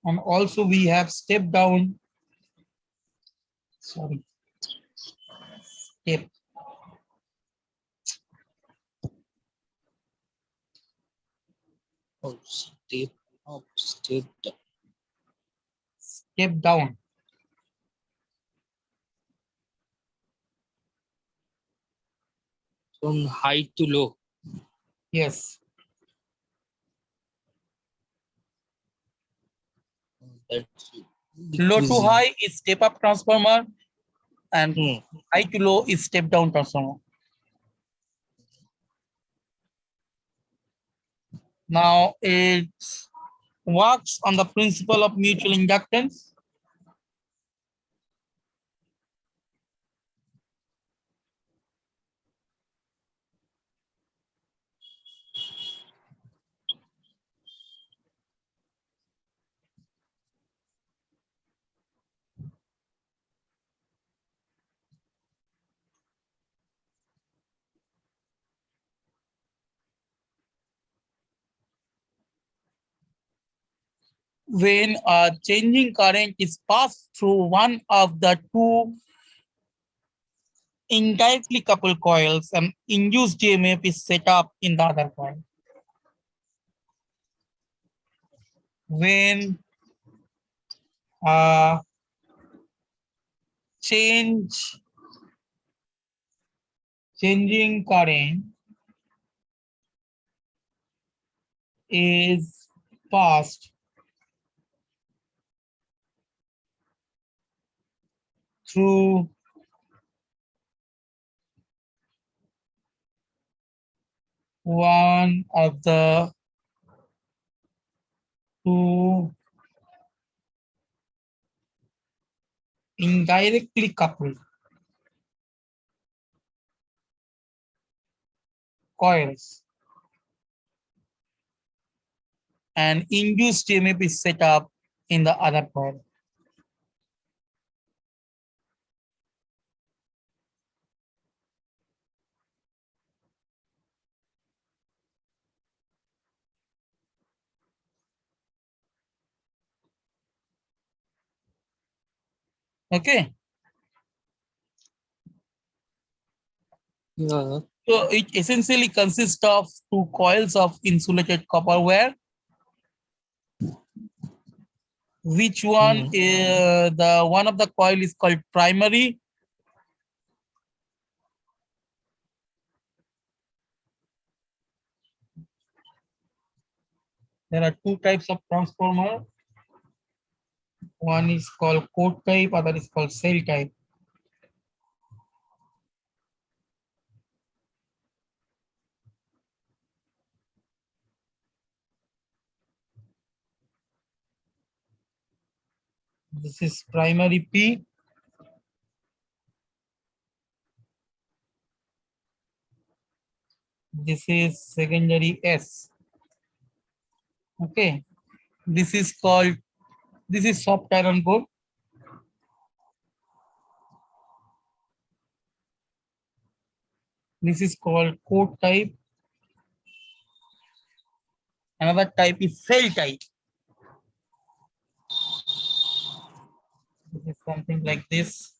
And also we have step down, step step down. From high to low. Yes. That's Low to high is step up transformer, and high to low is step down transformer. Now it works on the principle of mutual inductance. When a changing current is passed through one of the two indirectly coupled coils, and induced EMF is set up in the other coil. When changing current is passed through one of the to indirectly coupled coils, and induced EMF is set up in the other coil. Okay, Yeah. so it essentially consists of two coils of insulated copper wire. Which one? The one of the coil is called primary. There are two types of transformer. One is called coat type, other is called cell type. This is primary P. This is secondary S. Okay. This is called, this is soft iron core. This is called coat type. Another type is cell type. This is something like this.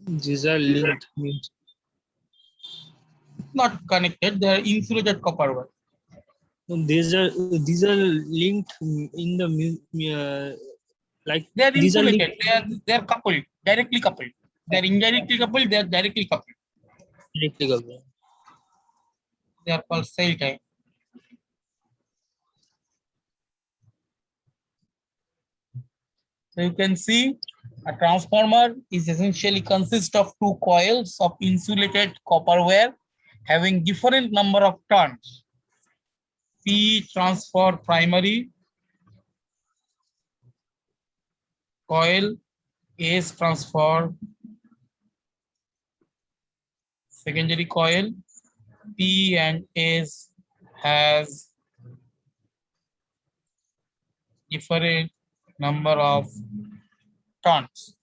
These are linked. Means Not connected, they are insulated copper wire. these are linked in the like They are these are linked insulated, they are coupled, directly coupled. They are indirectly coupled, they are directly coupled. directly coupled. They are called cell type. So you can see a transformer is essentially consists of two coils of insulated copper wire having different number of turns. P transfer primary coil, S transfer secondary coil. P and S has different number of turns.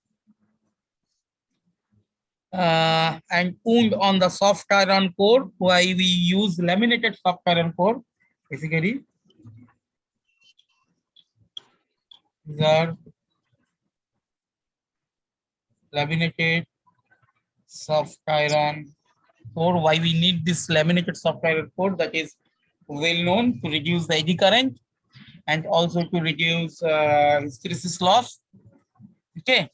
And wound on the soft iron core, why we use laminated soft iron core. Basically, these are laminated soft iron core. Why we need this laminated soft iron core? That is well known to reduce the eddy current and also to reduce hysteresis loss. Okay.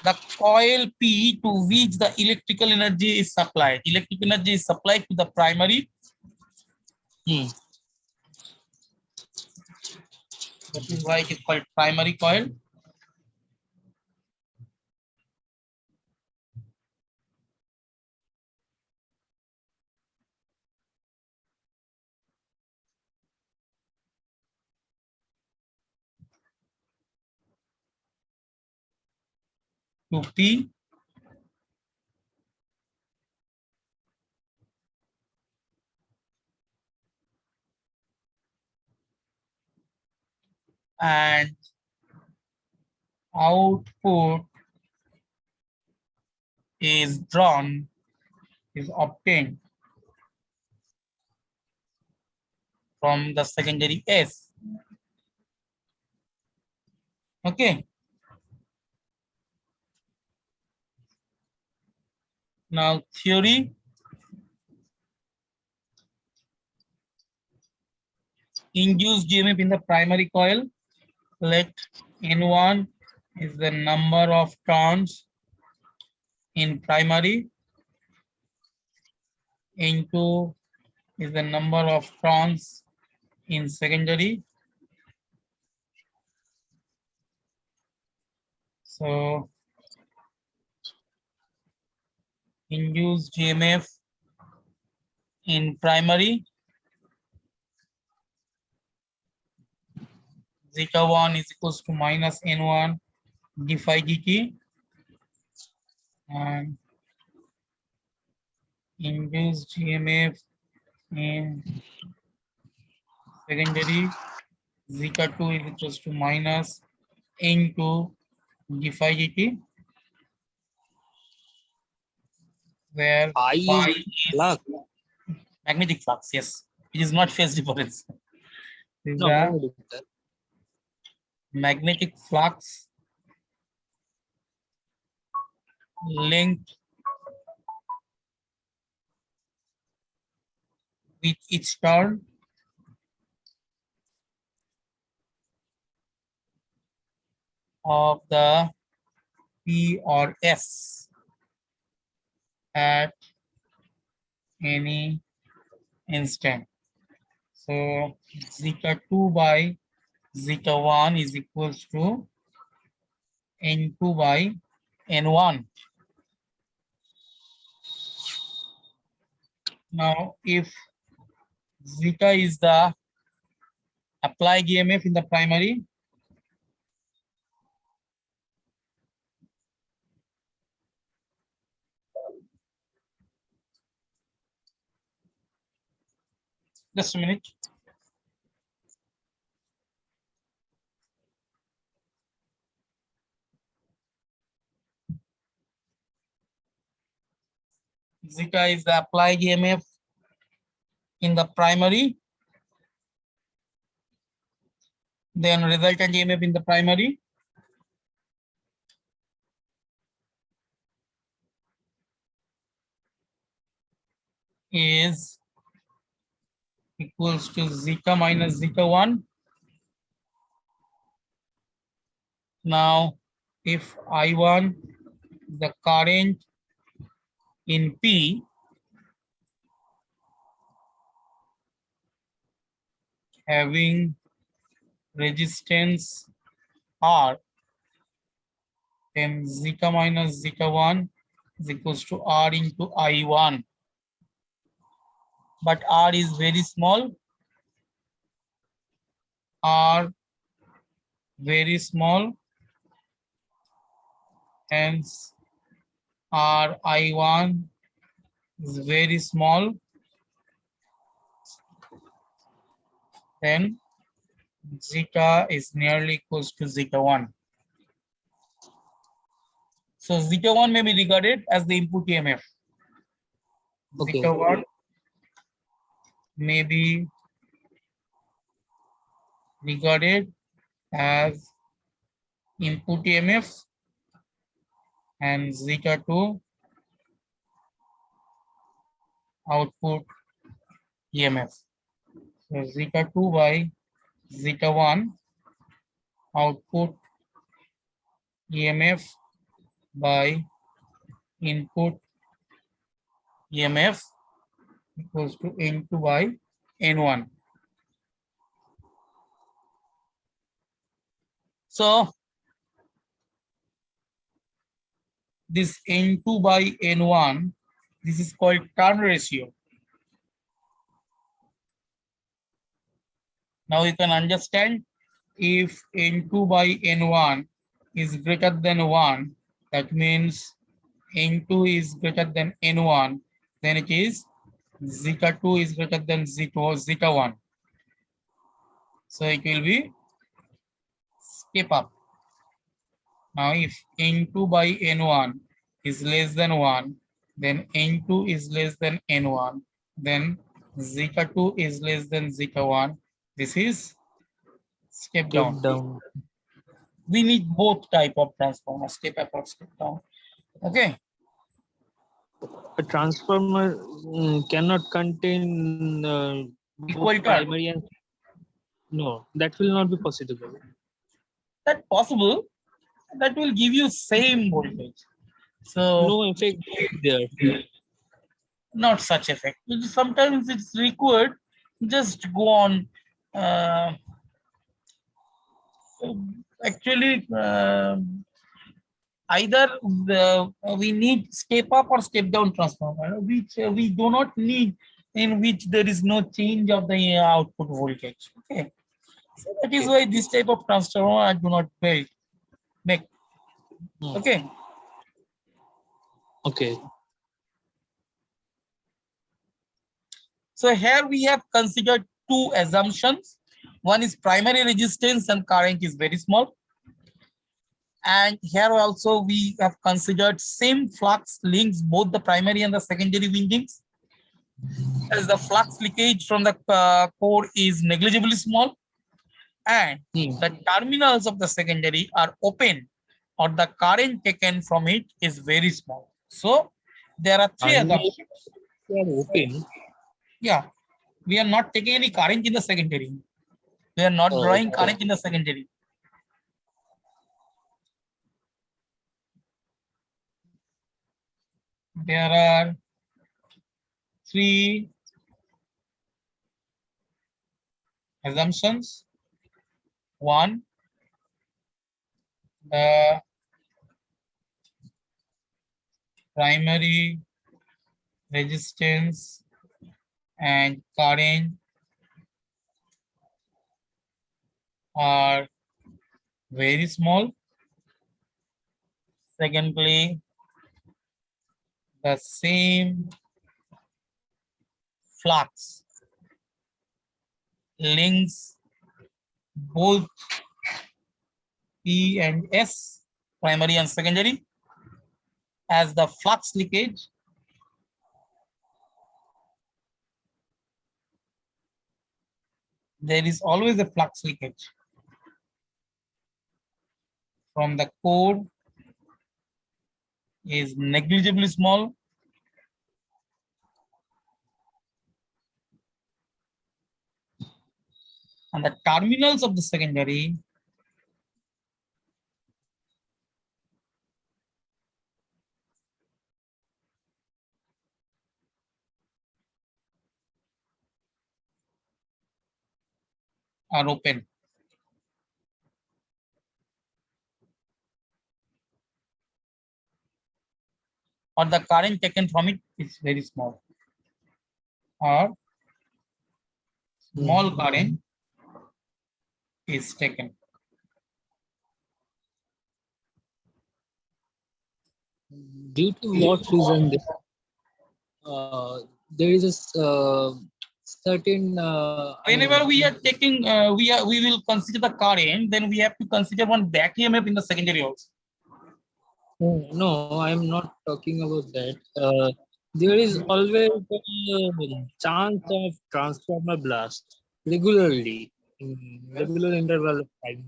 The coil P to which the electrical energy is supplied. Electric energy is supplied to the primary. That is why it is called primary coil. To P. And output is drawn, is obtained from the secondary S. Okay. Now theory. induced EMF in the primary coil. Let N1 is the number of turns in primary, N2 is the number of turns in secondary. So induced EMF in primary, zeta 1 is equals to minus N1 d phi dt, and induced EMF in secondary, zeta 2 is equals to minus N2 d phi dt, where I phi is is flux. magnetic flux. Yes, it is not phase difference. This is No, the magnetic flux. magnetic flux linked with each turn of the P or S at any instant. So zeta 2 by zeta 1 is equals to N2 by N1. Now, if zeta is the applied EMF in the primary, just a minute. Zeta is the applied EMF in the primary, then resultant EMF in the primary, is equals to zeta minus zeta 1. Now, if I1, the current in P, having resistance R, then zeta minus zeta 1 is equals to R into I1. But R is very small. R very small. Hence, R I1 is very small. Then zeta is nearly equals to zeta 1. So zeta 1 may be regarded as the input EMF. Okay. Zeta 1 may be regarded as input EMF, and zeta 2 output EMF. So zeta 2 by zeta 1 output EMF by input EMF equals to N2 by N1. So this N2 by N1, this is called turn ratio. Now you can understand, if N2 by N1 is greater than 1, that means N2 is greater than N1, then it is zeta 2 is greater than zeta 1. So it will be step up. Now if N2 by N1 is less than 1, then N2 is less than N1, then zeta 2 is less than zeta 1. This is step down. We need both type of transformer, step up or step down. Okay. A transformer cannot contain Equal both turn. primary and No, that will not be possible. That possible, that will give you same voltage. So No effect there. not such effect. Sometimes it's required. Just go on. Uh, Actually, either we need step up or step down transformer, which we do not need, in which there is no change of the output voltage. Okay, so that is Okay. why this type of transformer I do not build. Make. Hmm. Okay. Okay. So here we have considered two assumptions. One is primary resistance and current is very small. And here also we have considered same flux links both the primary and the secondary windings, as the flux leakage from the core is negligibly small, and Hmm. the terminals of the secondary are open, or the current taken from it is very small. So there are three Terminals assumptions. are open. Yeah, we are not taking any current in the secondary. We are not Oh, drawing okay. current in the secondary. There are three assumptions. One, the primary resistance and current are very small. Secondly, the same flux links both P and S, primary and secondary, as the flux leakage there is always a flux leakage from the core is negligibly small, and the terminals of the secondary are open. Or the current taken from it is very small, or small current is taken. Due to what reason uh, there is a certain Whenever we are taking, we will consider the current, then we have to consider one back EMF in the secondary also. no, I'm not talking about that. There is always a chance of transformer blast regularly in regular interval of time.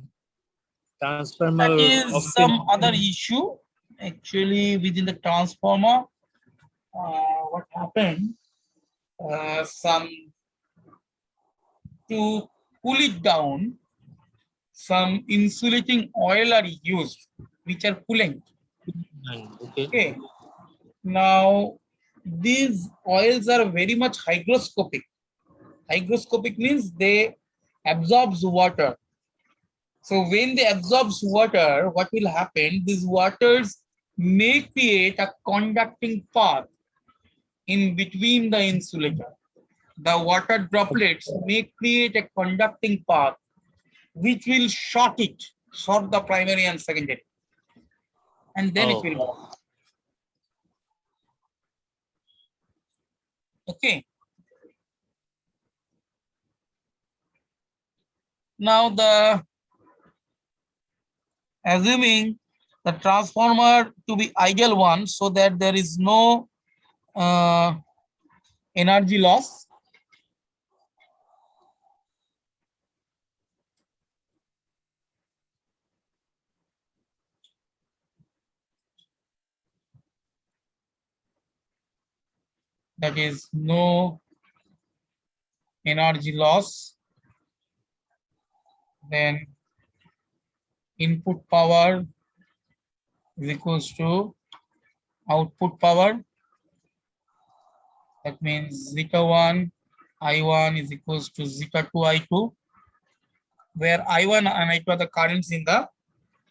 That Transformer is often. some other issue. Actually, within the transformer, what happened? Some to cool it down, some insulating oil are used, which are coolant. Okay. Okay. Now, these oils are very much hygroscopic. Hygroscopic means they absorbs water. So when they absorbs water, what will happen? These waters may create a conducting path in between the insulator. The water droplets may create a conducting path which will short the primary and secondary, and then it Oh, will go. Okay. Now the assuming the transformer to be ideal one, so that there is no energy loss. That is no energy loss. then input power is equals to output power. That means zeta 1 I1 is equals to zeta 2 I2, where I1 and I2 are the currents in the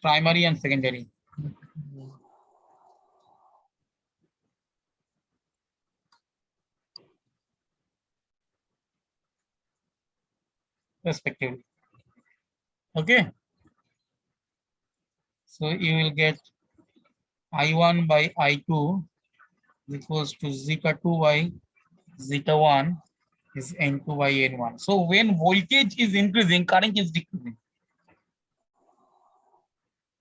primary and secondary. Respectively. Okay. So you will get I1 by I2 is equals to zeta 2 by zeta 1 is N2 by N1. So when voltage is increasing, current is decreasing.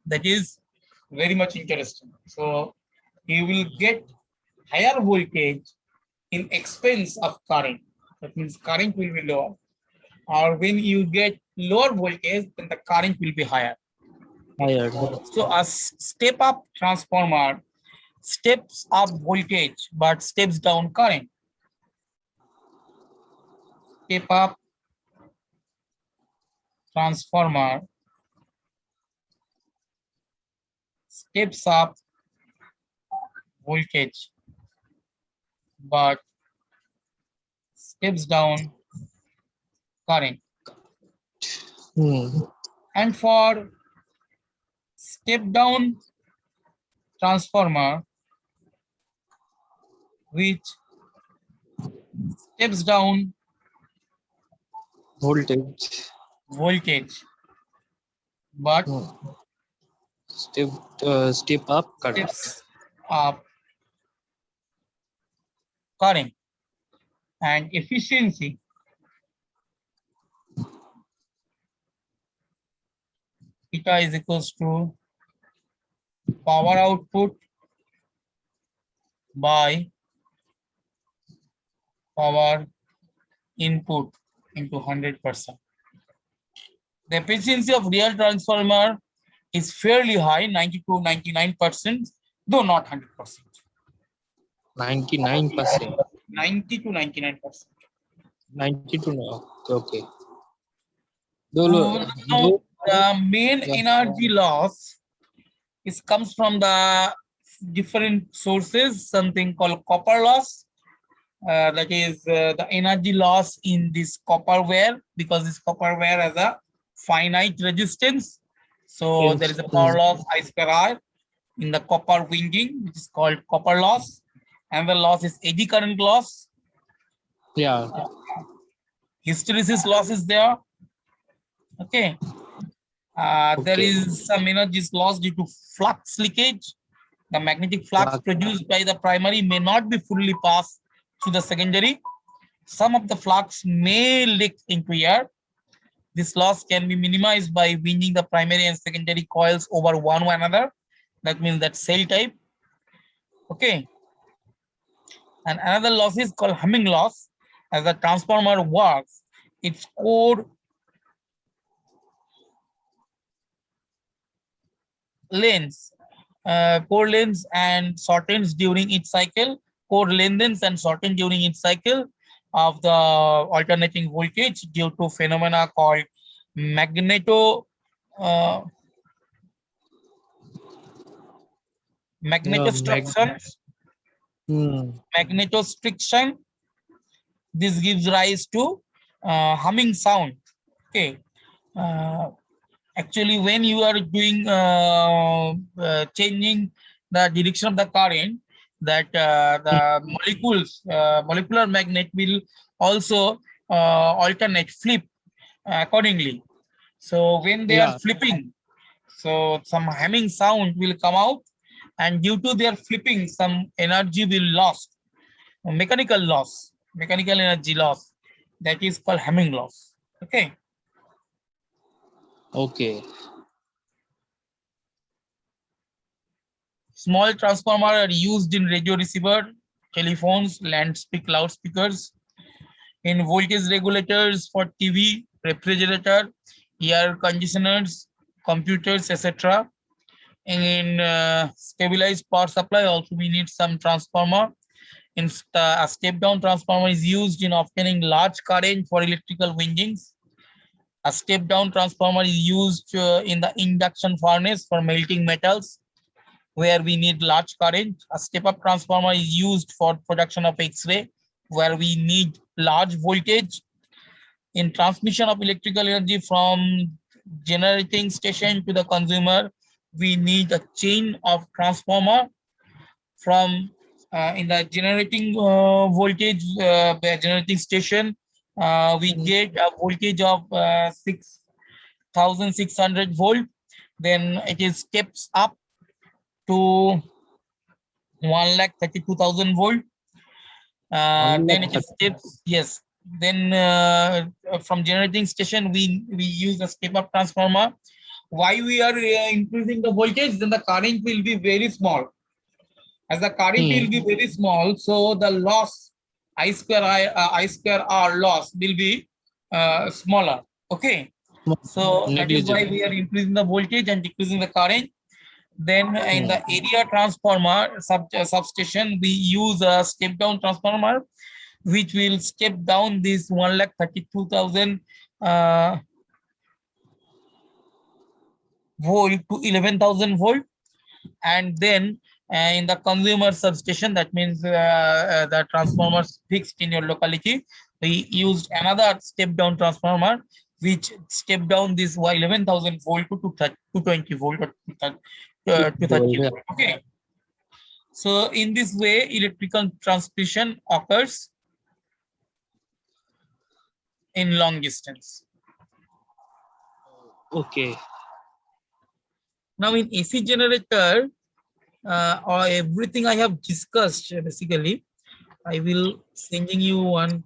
That is very much interesting. So you will get higher voltage in expense of current. That means current will be lower. Or when you get lower voltage, then the current will be higher. Higher. So a step up transformer steps up voltage but steps down current. Step up transformer steps up voltage but steps down current. And for step down transformer which steps down Voltage. voltage but Step up current. steps up current. And efficiency theta is equals to power output by power input into 100%. The efficiency of real transformer is fairly high, 90 to 99%, though not 100%. 99%. 90 to 99%. 90 to no. Okay. So now the main energy loss comes from the different sources, something called copper loss. That is the energy loss in this copper wire, because this copper wire has a finite resistance. So there is a power loss I square R in the copper winding, which is called copper loss. And the loss is eddy current loss. Yeah. Hysteresis loss is there. Okay. There is some energy loss due to flux leakage. The magnetic flux produced by the primary may not be fully passed to the secondary. Some of the flux may leak into air. This loss can be minimized by winding the primary and secondary coils over one another. That means that cell type. Okay. And another loss is called Hamming loss. As the transformer works, its core lengths and shortens during its cycle. Core lengthens and shortens during its cycle of the alternating voltage due to phenomena called magnetostriction. Magnetostriction. This gives rise to humming sound. Okay. Actually, when you are doing changing the direction of the current, that the molecular magnet will also alternate, flip accordingly. So when they are flipping, so some humming sound will come out, and due to their flipping, some energy will lost, mechanical energy loss. That is called Hamming loss. Okay. Okay. Small transformer are used in radio receiver, telephones, loudspeakers, in voltage regulators for TV, refrigerator, air conditioners, computers, etc. In stabilized power supply, also we need some transformer. A step-down transformer is used in obtaining large current for electrical windings. A step down transformer is used in the induction furnace for melting metals, where we need large current. A step up transformer is used for production of X-ray, where we need large voltage. In transmission of electrical energy from generating station to the consumer, we need a chain of transformer from in the generating voltage generating station. We get a voltage of 6,600 volt. Then it is steps up to 1,32,000 volt. Then it is steps, yes. Then from generating station, we use a step up transformer. Why we are increasing the voltage? Then the current will be very small. As the current will be very small, so the loss I square R loss will be smaller. Okay. So that is why we are increasing the voltage and decreasing the current. Then in the area transformer substation, we use a step down transformer, which will step down this 1,32,000 volt to 11,000 volt. And then in the consumer substation, that means the transformers fixed in your locality, we used another step down transformer, which step down this 11,000 volt to 220 volt or 230 volt. Okay. So in this way, electrical transmission occurs in long distance. Okay. Now in AC generator, or everything I have discussed, basically, I will sending you one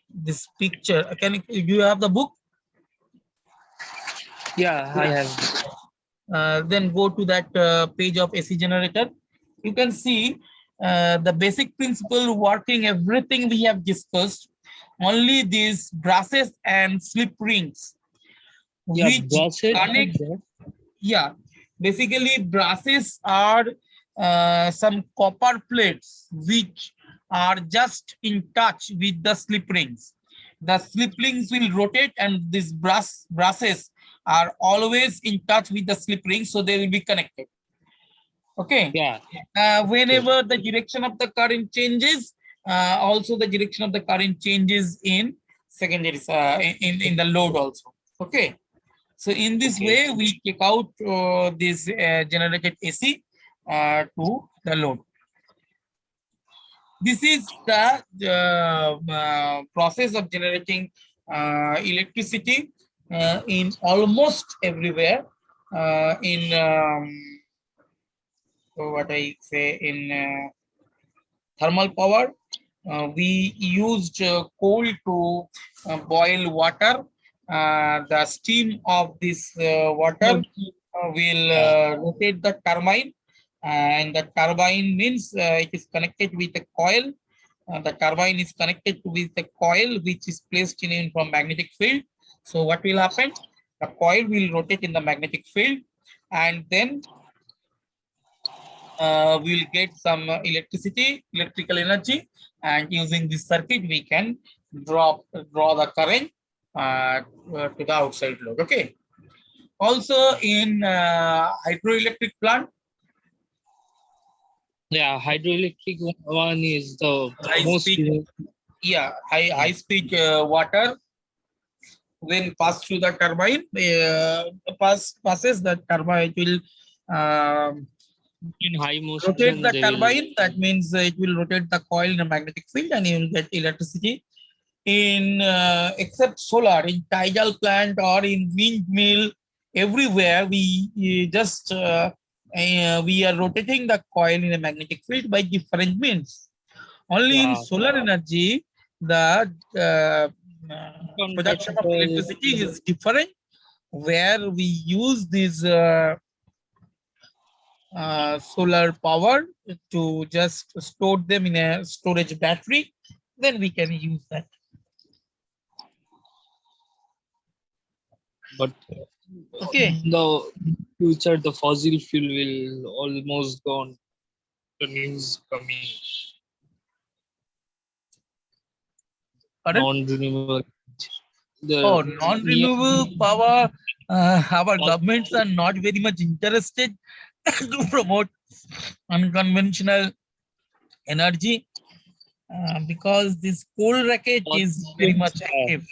this picture. Can you have the book? Yeah, I have. Then go to that page of AC generator. You can see the basic principle working, everything we have discussed. Only these brushes and slip rings, which connect. Yeah, basically brushes are some copper plates which are just in touch with the slip rings. The slip rings will rotate, and these brushes are always in touch with the slip rings, so they will be connected. Okay. Yeah. Whenever the direction of the current changes, also the direction of the current changes in secondary in the load also. Okay. So in this way, we take out this generated AC to the load. This is the process of generating electricity in almost everywhere. In so what I say, in thermal power, we used coal to boil water. The steam of this water will rotate the turbine, and the turbine means it is connected with a coil. The turbine is connected with the coil, which is placed in uniform magnetic field. So what will happen? The coil will rotate in the magnetic field, and then we'll get some electrical energy, and using this circuit we can draw the current to the outside load. Okay. Also in hydroelectric plant. Yeah, hydroelectric one is the most. Yeah, high speed water when pass through the turbine, passes the turbine, it will in high motion rotate the turbine. That means it will rotate the coil in a magnetic field, and you will get electricity. In except solar, in tidal plant or in windmill, everywhere we just we are rotating the coil in a magnetic field by different means. Only in solar energy, the production of electricity is different, where we use this solar power to just store them in a storage battery. Then we can use that. But okay, the future, the fossil fuel will almost gone. The news coming. Non-renewable. Oh, the non-renewable power. Our also governments are not very much interested to promote unconventional energy because this coal racket is very much active.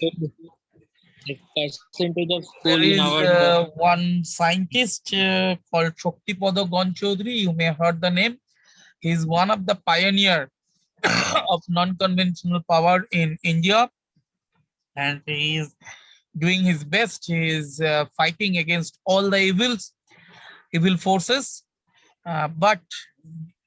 the percentage of coal There in is our one scientist called Shaktipada Gan Chaudhary. You may have heard the name. He is one of the pioneer of non-conventional power in India, and he is doing his best. He is fighting against all the evil forces. But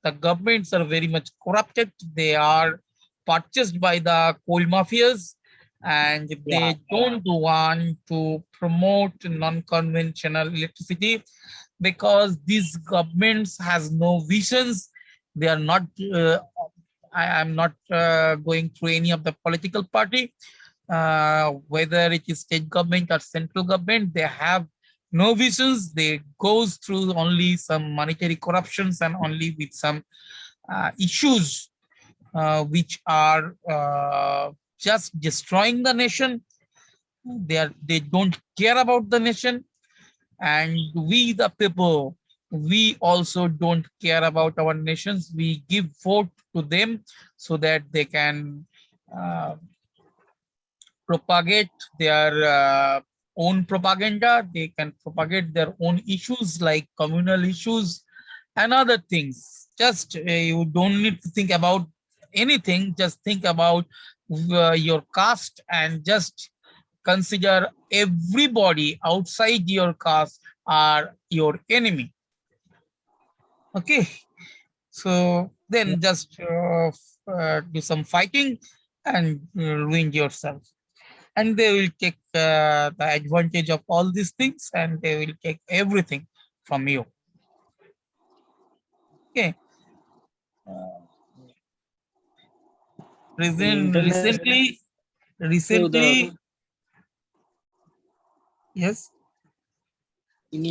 the governments are very much corrupted. They are purchased by the coal mafias, and yeah, they don't want to promote non-conventional electricity because these governments has no visions. They are not. I am not going through any of the political party, whether it is state government or central government. They have no visions. They goes through only some monetary corruptions and only with some issues which are just destroying the nation. They don't care about the nation, and we the people, we also don't care about our nations. We give vote to them so that they can uh, propagate their own propaganda. They can propagate their own issues like communal issues and other things. Just you don't need to think about anything. Just think about your caste and just consider everybody outside your caste are your enemy. Okay, so yeah, then just do some fighting and ruin yourself, and they will take the advantage of all these things, and they will take everything from you. Okay. uh, in international so the recently, yes. in